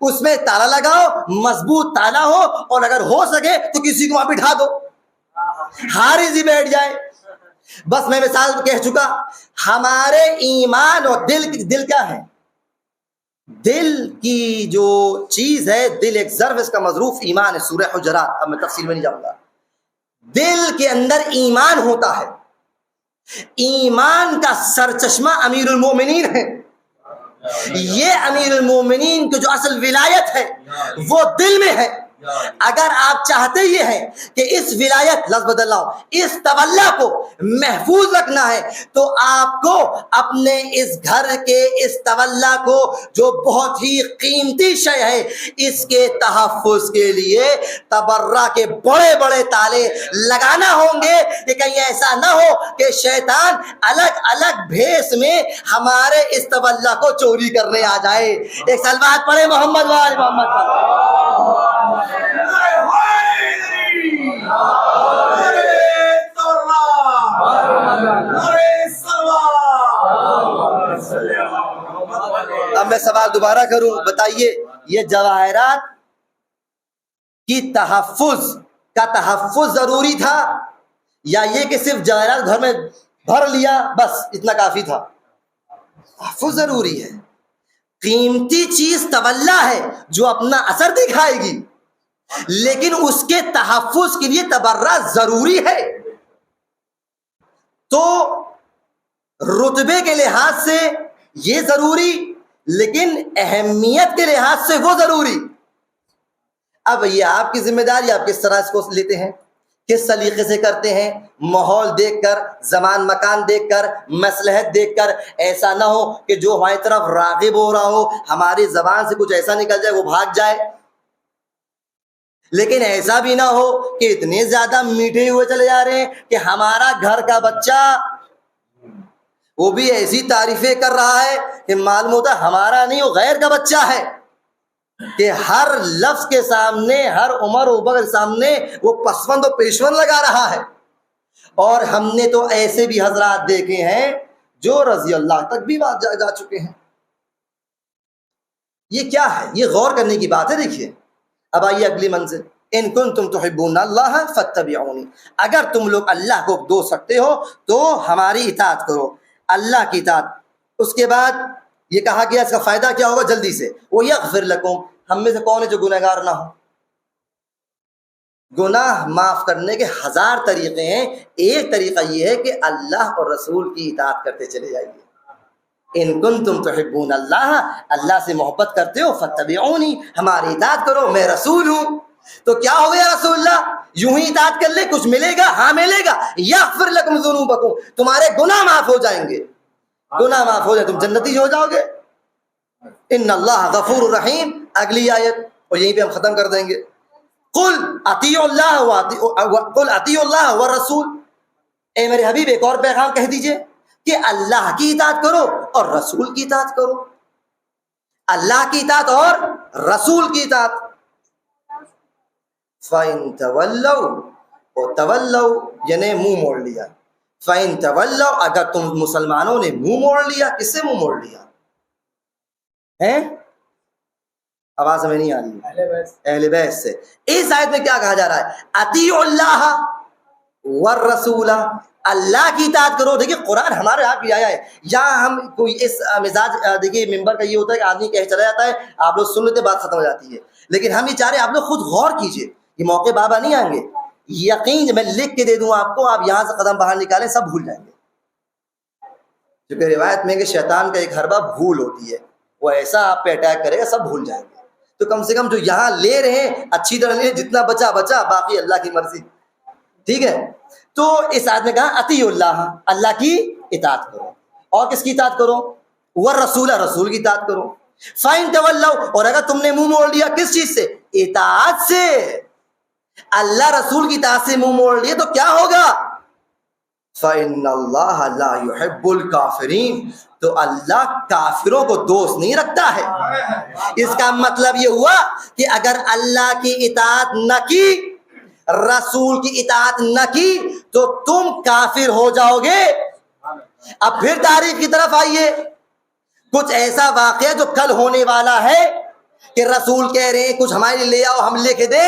اس میں تالا لگاؤ، مضبوط تالا ہو، اور اگر ہو سکے تو کسی کو وہاں بٹھا دو، حارث بیٹھ جائے۔ بس میں مثال کہہ چکا۔ ہمارے ایمان اور دل کیا ہے؟ دل کی جو چیز ہے، دل ایک ظرف، اس کا مظروف ایمان ہے، سورہ حجرات۔ اب میں تفصیل میں نہیں جاؤں گا۔ دل کے اندر ایمان ہوتا ہے، ایمان کا سرچشمہ امیر المومنین ہے۔ یہ امیر المومنین کی جو اصل ولایت ہے وہ دل میں ہے۔ اگر آپ چاہتے یہ ہیں کہ اس ولایت، لفظ بدل رہا ہوں، اس تولا کو محفوظ رکھنا ہے، تو آپ کو اپنے اس گھر کے اس تولا کو، جو بہت ہی قیمتی شے ہے، اس کے تحفظ کے لیے تبرہ کے بڑے بڑے تالے لگانا ہوں گے، کہ کہیں ایسا نہ ہو کہ شیطان الگ الگ بھیس میں ہمارے اس تولا کو چوری کرنے آ جائے۔ ایک سلوات پڑھے محمد وآل محمد۔ اب میں سوال دوبارہ کروں، بتائیے یہ جواہرات کی تحفظ کا تحفظ ضروری تھا، یا یہ کہ صرف جواہرات گھر میں بھر لیا بس اتنا کافی تھا؟ تحفظ ضروری ہے۔ قیمتی چیز تولا ہے جو اپنا اثر دکھائے گی، لیکن اس کے تحفظ کے لیے تبرہ ضروری ہے۔ تو رتبے کے لحاظ سے یہ ضروری، لیکن اہمیت کے لحاظ سے وہ ضروری۔ اب یہ آپ کی ذمہ داری، آپ کس طرح اس کو لیتے ہیں، کس سلیقے سے کرتے ہیں، ماحول دیکھ کر، زمان مکان دیکھ کر، مصلحت دیکھ کر۔ ایسا نہ ہو کہ جو ہماری طرف راغب ہو رہا ہو، ہماری زبان سے کچھ ایسا نکل جائے وہ بھاگ جائے، لیکن ایسا بھی نہ ہو کہ اتنے زیادہ میٹھے ہوئے چلے جا رہے ہیں کہ ہمارا گھر کا بچہ وہ بھی ایسی تعریفیں کر رہا ہے کہ معلوم ہوتا ہے ہمارا نہیں، وہ غیر کا بچہ ہے، کہ ہر لفظ کے سامنے، ہر عمر و بکر کے سامنے وہ پسوند و پیشون لگا رہا ہے۔ اور ہم نے تو ایسے بھی حضرات دیکھے ہیں جو رضی اللہ تک بھی جا چکے ہیں۔ یہ کیا ہے؟ یہ غور کرنے کی بات ہے۔ دیکھیے اب آئیے اگلی منزل، ان کنتم تحبون اللہ فاتبعونی، اگر تم لوگ اللہ کو دوست سکتے ہو تو ہماری اطاعت کرو، اللہ کی اطاعت۔ اس کے بعد یہ کہا گیا اس کا فائدہ کیا ہوگا، جلدی سے، وہ یغفر لکم، ہم میں سے کون ہے جو گناہ گار نہ ہو؟ گناہ معاف کرنے کے ہزار طریقے ہیں، ایک طریقہ یہ ہے کہ اللہ اور رسول کی اطاعت کرتے چلے جائیے۔ ان کنتم تحبون اللہ، اللہ سے محبت کرتے ہو، فاتبعونی، ہماری اطاعت کرو، میں رسول ہوں۔ تو کیا ہو گیا رسول اللہ؟ یوں ہی اطاعت کر لے کچھ ملے گا؟ ہاں ملے گا۔ یغفر لکم ذنوبکم، تمہارے گناہ معاف ہو جائیں گے، گناہ معاف ہو جائے، تم جنتی ہو جاؤ گے۔ ان اللہ غفور رحیم، اگلی آیت، اور یہیں پہ ہم ختم کر دیں گے۔ قل اطیعوا اللہ والرسول، اے میرے حبیب ایک اور پیغام کہہ دیجئے کہ اللہ کی اطاعت کرو اور رسول کی اطاعت کرو، اللہ کی اطاعت اور رسول کی اطاعت۔ فَإِن تَوَلَّوْا، اور تولوا یعنی منہ موڑ لیا، فَإِن تَوَلَّوْا، اگر تم مسلمانوں نے منہ موڑ لیا، کس سے منہ موڑ لیا ہے؟ آواز ہمیں نہیں آ رہی، اہل بیت سے۔ اس آیت میں کیا کہا جا رہا ہے؟ اطیعوا اللہ والرسول، اللہ کی اطاعت کرو۔ دیکھیے قرآن ہمارے آپ کی آیا ہے، یہاں ہم کوئی اس مزاج، دیکھیے ممبر کا یہ ہوتا ہے کہ آدمی کہہ چلا جاتا ہے، آپ لوگ سن لیتے، بات ختم ہو جاتی ہے، لیکن ہم یہ چاہ رہے ہیں آپ لوگ خود غور کیجئے، یہ موقع بابا نہیں آئیں گے، یقین میں لکھ کے دے دوں آپ کو، آپ یہاں سے قدم باہر نکالیں سب بھول جائیں گے، کیونکہ روایت میں کہ شیطان کا ایک حربہ بھول ہوتی ہے، وہ ایسا آپ پہ اٹیک کرے گا سب بھول جائیں گے۔ تو کم سے کم جو یہاں لے رہے ہیں اچھی طرح لے، جتنا بچا بچا، باقی اللہ کی مرضی، ٹھیک ہے۔ تو اس آیت میں کہا اطیعوا اللہ، اللہ کی اطاعت کرو، اور کس کی اطاعت کرو؟ والرسول، رسول کی اطاعت کرو۔ فَإِن تَوَلَّوْا، اور اگر تم نے منہ موڑ لیا کس چیز سے؟ اطاعت سے، اللہ رسول کی اطاعت سے منہ موڑ لیا تو کیا ہوگا؟ فَإِنَّ اللَّهَ لَا يُحِبُّ الْكَافِرِينَ، تو اللہ کافروں کو دوست نہیں رکھتا ہے۔ اس کا مطلب یہ ہوا کہ اگر اللہ کی اطاعت نہ کی، رسول کی اطاعت نہ کی، تو تم کافر ہو جاؤ گے۔ اب پھر تاریخ کی طرف آئیے، کچھ ایسا واقعہ جو کل ہونے والا ہے، کہ رسول کہہ رہے ہیں کچھ ہمارے لیے لے آؤ ہم لے کے دے؟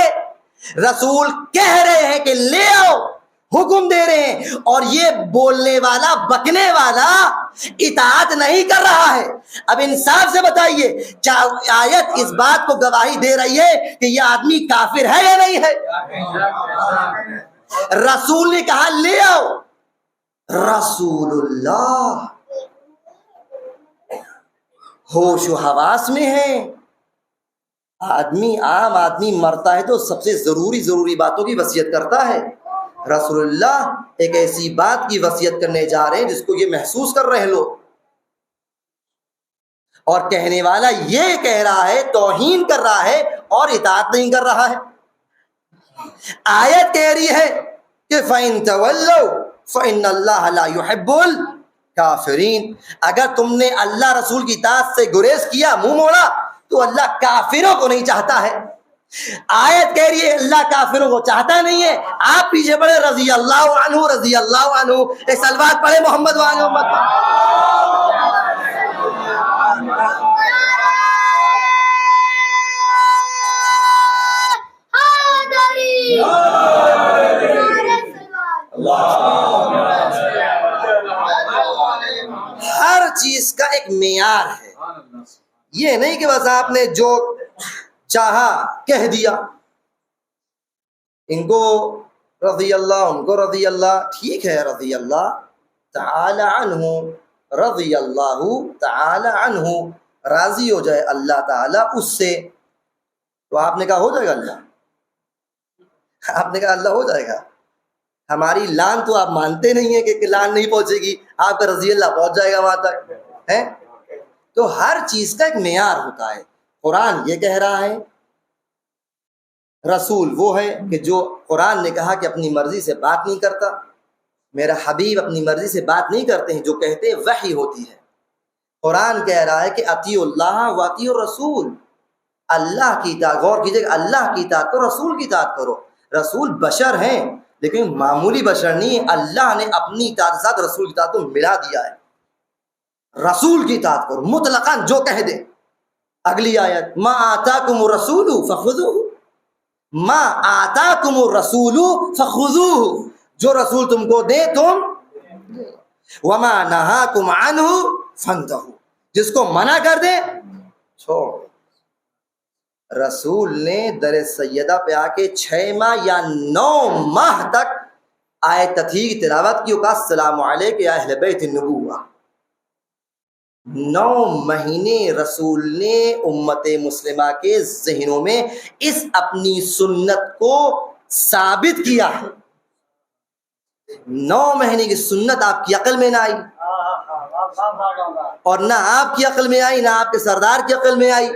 رسول کہہ رہے ہیں کہ لے آؤ، حکم دے رہے ہیں، اور یہ بولنے والا بکنے والا اطاعت نہیں کر رہا ہے۔ اب انصاف سے بتائیے، کیا آیت اس بات کو گواہی دے رہی ہے کہ یہ آدمی کافر ہے یا نہیں ہے؟ رسول نے کہا لے آؤ، رسول اللہ ہوش و حواس میں ہے۔ عام آدمی مرتا ہے تو سب سے ضروری باتوں کی وصیت کرتا ہے، رسول اللہ ایک ایسی بات کی وصیت کرنے جا رہے ہیں جس کو یہ محسوس کر رہے ہیں لوگ، اور کہنے والا یہ کہہ رہا ہے، توہین کر رہا ہے اور اطاعت نہیں کر رہا ہے۔ آیت کہہ رہی ہے کہ فَإِن تَوَلَّوْا فَإِنَّ اللَّهَ لَا يُحِبُّ الْكَافِرِينَ، اگر تم نے اللہ رسول کی اطاعت سے گریز کیا، منہ موڑا، تو اللہ کافروں کو نہیں چاہتا ہے۔ آیت کہہ رہی ہے اللہ کافروں کو چاہتا نہیں ہے، آپ پیچھے پڑھے رضی اللہ عنہ، رضی اللہ عنہ، ایک سلوات پڑھے محمد وآل محمد۔ ہر چیز کا ایک معیار ہے، یہ نہیں کہ بس آپ نے جو چاہا کہہ دیا، ان کو رضی اللہ، ان کو رضی اللہ، ٹھیک ہے، رضی اللہ تعالی عنہ، رضی اللہ تعالی عنہ، راضی ہو جائے اللہ تعالیٰ اس سے، تو آپ نے کہا ہو جائے گا اللہ، آپ نے کہا اللہ ہو جائے گا۔ ہماری لان تو آپ مانتے نہیں ہیں کہ لان نہیں پہنچے گی، آپ کا رضی اللہ پہنچ جائے گا وہاں تک ہے۔ تو ہر چیز کا ایک معیار ہوتا ہے۔ قرآن یہ کہہ رہا ہے، رسول وہ ہے کہ جو قرآن نے کہا کہ اپنی مرضی سے بات نہیں کرتا، میرا حبیب اپنی مرضی سے بات نہیں کرتے ہیں، جو کہتے ہیں وحی ہوتی ہے۔ قرآن کہہ رہا ہے کہ اطیعوا اللہ و اطیعوا الرسول، اللہ کی اطاعت، غور کیجیے، اللہ کی اطاعت کرو، رسول کی اطاعت کرو۔ رسول بشر ہیں لیکن معمولی بشر نہیں ہے، اللہ نے اپنی اطاعت کے ساتھ رسول کی اطاعت کو ملا دیا ہے۔ رسول کی اطاعت کرو مطلقاً، جو کہہ دے۔ اگلی آیت، ما آتاکم الرسول فخذوہ، ما آتاکم الرسول فخذوہ، جو رسول تم کو دے تم، وما نہاکم عنہ فانتہوا، جس کو منع کر دے چھوڑ۔ رسول نے در سیدہ پہ آ کے 6 ماہ یا 9 ماہ تک آیت تطہیر کی تلاوت کی، اور کہا السلام علیک یا اہل بیت النبوہ۔ 9 مہینے رسول نے امت مسلمہ کے ذہنوں میں اس اپنی سنت کو ثابت کیا ہے۔ 9 مہینے کی سنت آپ کی عقل میں نہ آئی، اور نہ آپ کی عقل میں آئی، نہ آپ کے سردار کی عقل میں آئی،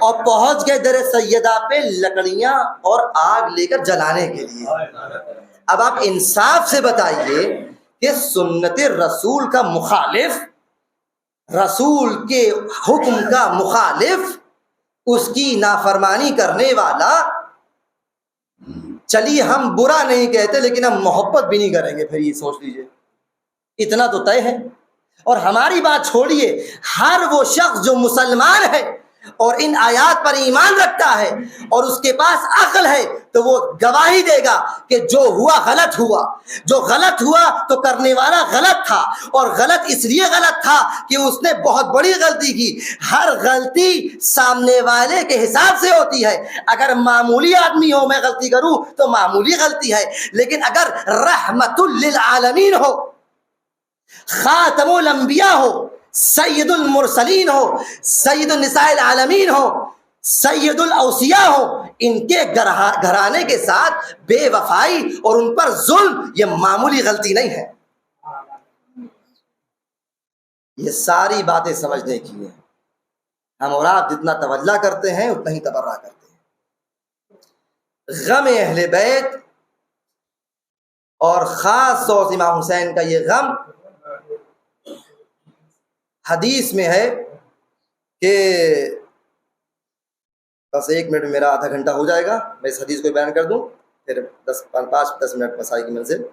اور پہنچ گئے در سیدہ پہ لکڑیاں اور آگ لے کر جلانے کے لیے۔ اب آپ انصاف سے بتائیے کہ سنت رسول کا مخالف، رسول کے حکم کا مخالف، اس کی نافرمانی کرنے والا، چلیے ہم برا نہیں کہتے لیکن ہم محبت بھی نہیں کریں گے، پھر یہ سوچ لیجئے، اتنا تو طے ہے۔ اور ہماری بات چھوڑیے، ہر وہ شخص جو مسلمان ہے اور ان آیات پر ایمان رکھتا ہے اور اس کے پاس عقل ہے، تو وہ گواہی دے گا کہ جو ہوا غلط ہوا، جو غلط ہوا تو کرنے والا غلط تھا، اور غلط اس لیے غلط تھا کہ اس نے بہت بڑی غلطی کی۔ ہر غلطی سامنے والے کے حساب سے ہوتی ہے، اگر معمولی آدمی ہو میں غلطی کروں تو معمولی غلطی ہے، لیکن اگر رحمت للعالمین ہو، خاتم الانبیاء ہو، سید المرسلین ہو، سید النساء العالمین ہو، سید الاوصیاء ہو، ان کے گھرانے کے ساتھ بے وفائی اور ان پر ظلم یہ معمولی غلطی نہیں ہے۔ یہ ساری باتیں سمجھنے کی ہیں۔ ہم اور آپ جتنا توجہ کرتے ہیں اتنا ہی تبرہ کرتے ہیں۔ غم اہل بیت اور خاص طور سے امام حسین کا یہ غم، حدیث میں ہے کہ بس 1 منٹ میں میرا آدھا گھنٹہ ہو جائے گا، میں اس حدیث کو بیان کر دوں، پھر 5-10 منٹ مسائی کی منزل۔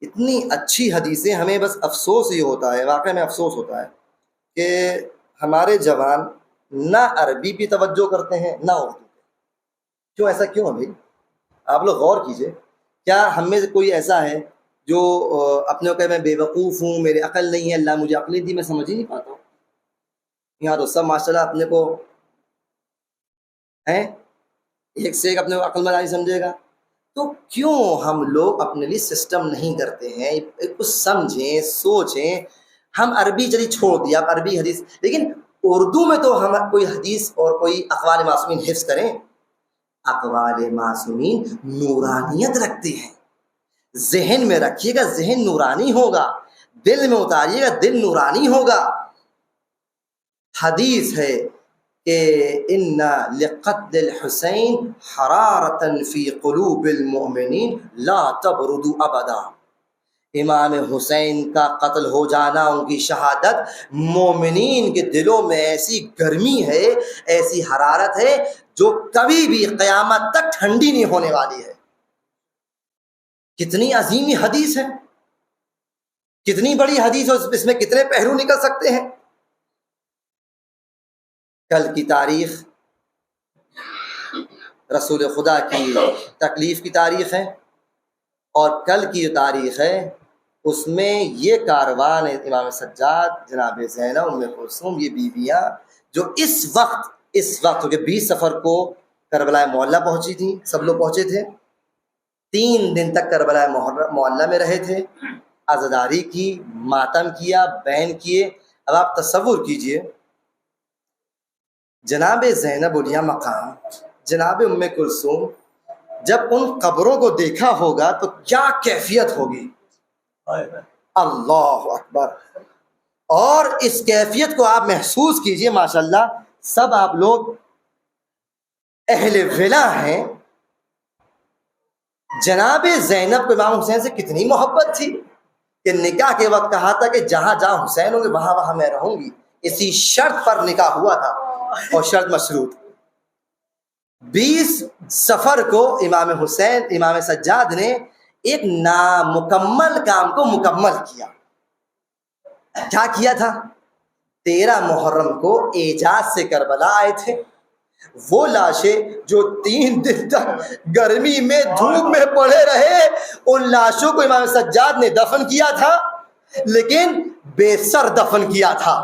اتنی اچھی حدیثیں، ہمیں بس افسوس یہ ہوتا ہے، واقعہ میں افسوس ہوتا ہے کہ ہمارے جوان نہ عربی پہ توجہ کرتے ہیں نہ اردو پہ. کیوں ایسا کیوں ہے بھائی؟ آپ لوگ غور کیجئے. کیا ہم میں سے کوئی ایسا ہے جو اپنے کو کہ میں بے وقوف ہوں, میرے عقل نہیں ہے, اللہ مجھے عقل دی, میں سمجھ ہی نہیں پاتا ہوں؟ یہاں تو سب ماشاءاللہ اپنے کو ہیں ایک سے ایک اپنے کو عقل مند سمجھے گا. تو کیوں ہم لوگ اپنے لیے سسٹم نہیں کرتے ہیں, کچھ سمجھیں سوچیں. ہم عربی چلی چھوڑ دیا, آپ عربی حدیث, لیکن اردو میں تو ہم کوئی حدیث اور کوئی اقوال معصومین حفظ کریں. اقوال معصومین نورانیت رکھتے ہیں. ذہن میں رکھیے گا, ذہن نورانی ہوگا. دل میں اتاریے گا, دل نورانی ہوگا. حدیث ہے کہ ان لقتل الحسین حرارتا فی قلوب المؤمنین لا تبرد ابدا. امام حسین کا قتل ہو جانا, ان کی شہادت, مومنین کے دلوں میں ایسی گرمی ہے, ایسی حرارت ہے جو کبھی بھی قیامت تک ٹھنڈی نہیں ہونے والی ہے. کتنی عظیمی حدیث ہے, کتنی بڑی حدیث ہے, اس میں کتنے پہلو نکل سکتے ہیں. کل کی تاریخ رسول خدا کی تکلیف کی تاریخ ہے, اور کل کی جو تاریخ ہے اس میں یہ کاروان امام سجاد, جناب زینب, ام کلثوم, یہ بیویاں جو اس وقت کہ 20 صفر کو کربلا معلیٰ پہنچی تھیں, سب لوگ پہنچے تھے, 3 دن تک کربلا معلیٰ میں رہے تھے, عزاداری کی, ماتم کیا, بین کیے. اب آپ تصور کیجئے جناب زینب علیہ مقام, جناب ام کلثوم, جب ان قبروں کو دیکھا ہوگا تو کیا کیفیت ہوگی. اللہ اکبر. اور اس کیفیت کو آپ محسوس کیجئے. ماشاءاللہ سب آپ لوگ اہل ولا ہیں. جناب زینب کو امام حسین سے کتنی محبت تھی کہ نکاح کے وقت کہا تھا کہ جہاں جہاں حسین ہوں گے وہاں وہاں میں رہوں گی. اسی شرط پر نکاح ہوا تھا, اور شرط مشروط. 20 صفر کو امام سجاد نے ایک نامکمل کام کو مکمل کیا. کیا کیا تھا؟ 13 محرم کو اعجاز سے کربلا آئے تھے. وہ لاشیں جو 3 دن تک گرمی میں دھوپ میں پڑے رہے, ان لاشوں کو امام سجاد نے دفن کیا تھا, لیکن بے سر دفن کیا تھا.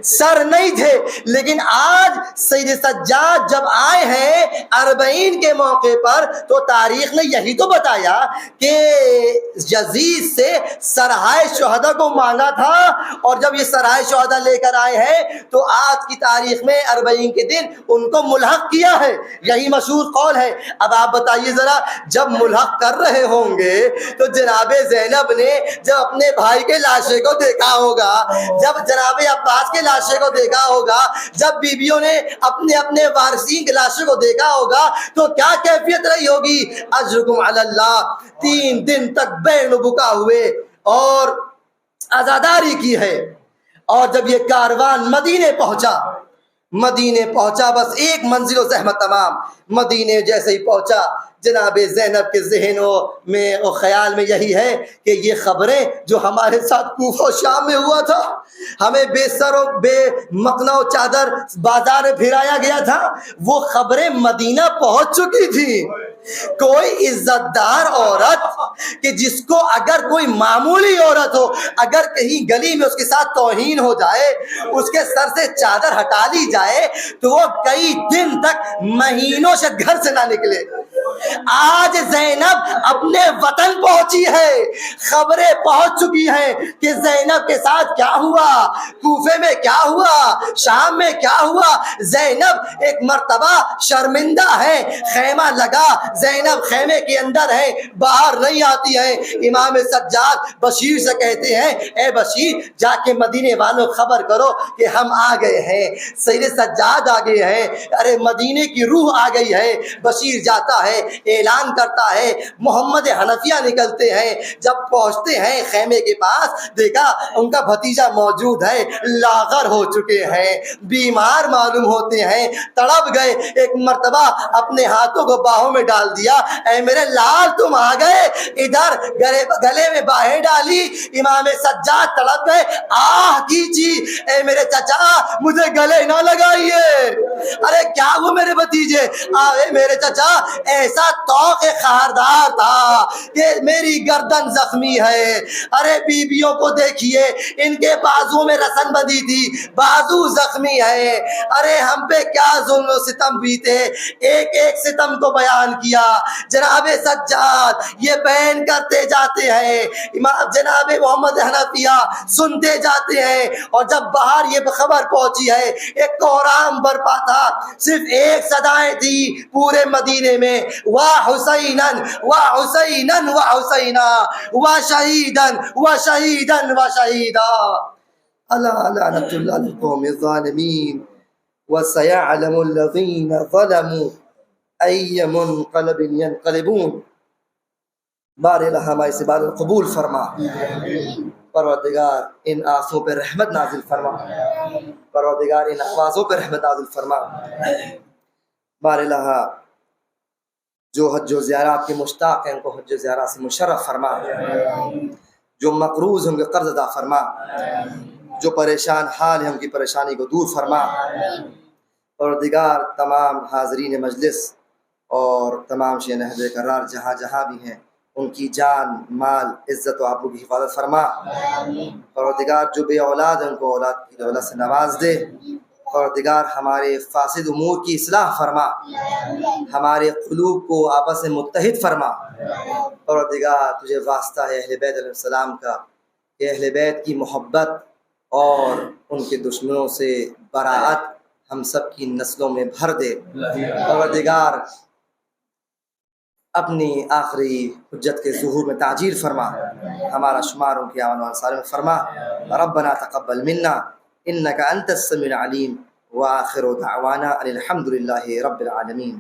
سر نہیں تھے. لیکن آج سید سجاد جب آئے ہیں 40 کے موقع پر, تو تاریخ نے یہی تو بتایا کہ یزید سے سرائے شہداء کو مانگا تھا, اور جب یہ سرائے شہداء لے کر آئے ہیں تو آج کی تاریخ میں 40 کے دن ان کو ملحق کیا ہے. یہی مشہور قول ہے. اب آپ بتائیے ذرا, جب ملحق کر رہے ہوں گے تو جناب زینب نے جب اپنے بھائی کے لاشے کو دیکھا ہوگا, جب جناب عباس کے لاشے کو دیکھا ہوگا, جب بیویوں نے اپنے اپنے وارثین کے لاشے کو دیکھا ہوگا, تو کیا کیفیت رہی ہوگی. اجرکم علی اللہ. 3 دن تک بین و بکا ہوئے اور عزاداری کی ہے. اور جب یہ کاروان مدینے پہنچا, بس ایک منزل و زحمت تمام. مدینے جیسے ہی پہنچا, جناب زینب کے ذہنوں میں اور خیال میں یہی ہے کہ یہ خبریں جو ہمارے ساتھ کوفہ و شام میں ہوا تھا, ہمیں بے سر و بے مقنا و چادر بازار میں پھرایا گیا تھا, وہ خبریں مدینہ پہنچ چکی تھی. کوئی عزت دار عورت کہ جس کو اگر کوئی معمولی عورت ہو, اگر کہیں گلی میں اس کے ساتھ توہین ہو جائے, اس کے سر سے چادر ہٹا لی جائے, تو وہ کئی دن تک, مہینوں سے گھر سے نہ نکلے. آج زینب اپنے وطن پہنچی ہے, خبریں پہنچ چکی ہیں کہ زینب کے ساتھ کیا ہوا, کوفے میں کیا ہوا, شام میں کیا ہوا. زینب ایک مرتبہ شرمندہ ہے, خیمہ لگا, زینب خیمے کے اندر ہے, باہر نہیں آتی ہے. امام سجاد بشیر سے کہتے ہیں, اے بشیر جا کے مدینے والوں خبر کرو کہ ہم آ گئے ہیں, سید سجاد آ گئے ہیں, ارے مدینے کی روح آ گئی ہے. بشیر جاتا ہے, اعلان کرتا ہے محمد حنفیہ نکلتے ہیں، جب پہنچتے ہیں خیمے کے پاس دیکھا ان کا بھتیجا موجود ہے، لاغر ہو چکے ہیں، بیمار معلوم ہوتے ہیں، تڑپ گئے، ایک مرتبہ اپنے ہاتھوں کو باہوں میں ڈال دیا، اے میرے لال تم آ گئے، ادھر گلے میں باہیں ڈالی، امام سجاد تڑپ گئے، آہ کیجی، اے میرے چچا مجھے گلے نہ لگائیے، ارے کیا وہ میرے بھتیجے، آوے میرے چچا ایسا توق خاردار تھا کہ میری گردن زخمی ہے، ارے بیویوں کو دیکھیے ان کے بازو میں رسن بندھی تھی، بازو زخمی ہے، ارے ہم پہ کیا ظلم و ستم بیتے، ایک ایک ستم کو بیان کیا۔ جناب سجاد یہ بیان کرتے جاتے ہیں، امام جناب محمد حنفیہ سنتے جاتے ہیں، اور جب باہر یہ خبر پہنچی ہے ایک کوہرام برپا تھا، صرف ایک صدائیں تھی پورے مدینے میں، واہ حسینن واہ حسینن واہ حسینہ واہ شہیدن واہ شہیدن واہ شہیدہ، الا لعنۃ اللہ القوم الظالمین وسيعلم الذين ظلموا أي منقلب ينقلبون۔ بار الہم سے بار قبول فرما، پروردگار ان آنسوں پہ رحمت نازل فرما، پروردگار ان آوازوں پہ رحمت نازل فرما، بار الہ جو حج و زیارات کے مشتاق ہیں ان کو حج و زیارات سے مشرف فرما، جو مقروض ہیں ان کے قرض ادا فرما، جو پریشان حال ہیں ان کی پریشانی کو دور فرما، پروردگار تمام حاضرین مجلس اور تمام شیعہ اہل قرار جہاں جہاں بھی ہیں ان کی جان مال عزت و آبرو کی حفاظت فرما، پروردگار جو بے اولاد ہیں ان کو اولاد کی دولت سے نواز دے، پروردگار ہمارے فاسد امور کی اصلاح فرما، ہمارے قلوب کو آپس میں متحد فرما، پروردگار تجھے واسطہ ہے اہل بیت علیہ السلام کا کہ اہل بیت کی محبت اور ان کے دشمنوں سے براعت ہم سب کی نسلوں میں بھر دے، پروردگار اپنی آخری حجت کے ظہور میں تاجیل فرما، ہمارا شمار ان کے آن و انصار میں فرما، ربنا تقبل منا انک انت السمیع العلیم وآخر دعوانا ان الحمد للہ رب العالمین۔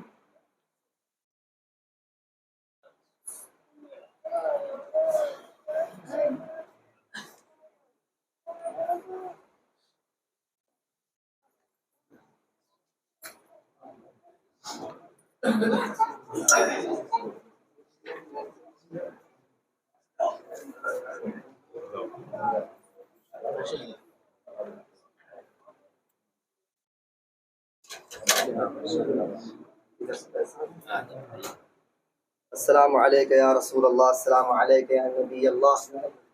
السلام علیکہ یا رسول اللہ، السلام علیکہ یا نبی اللہ،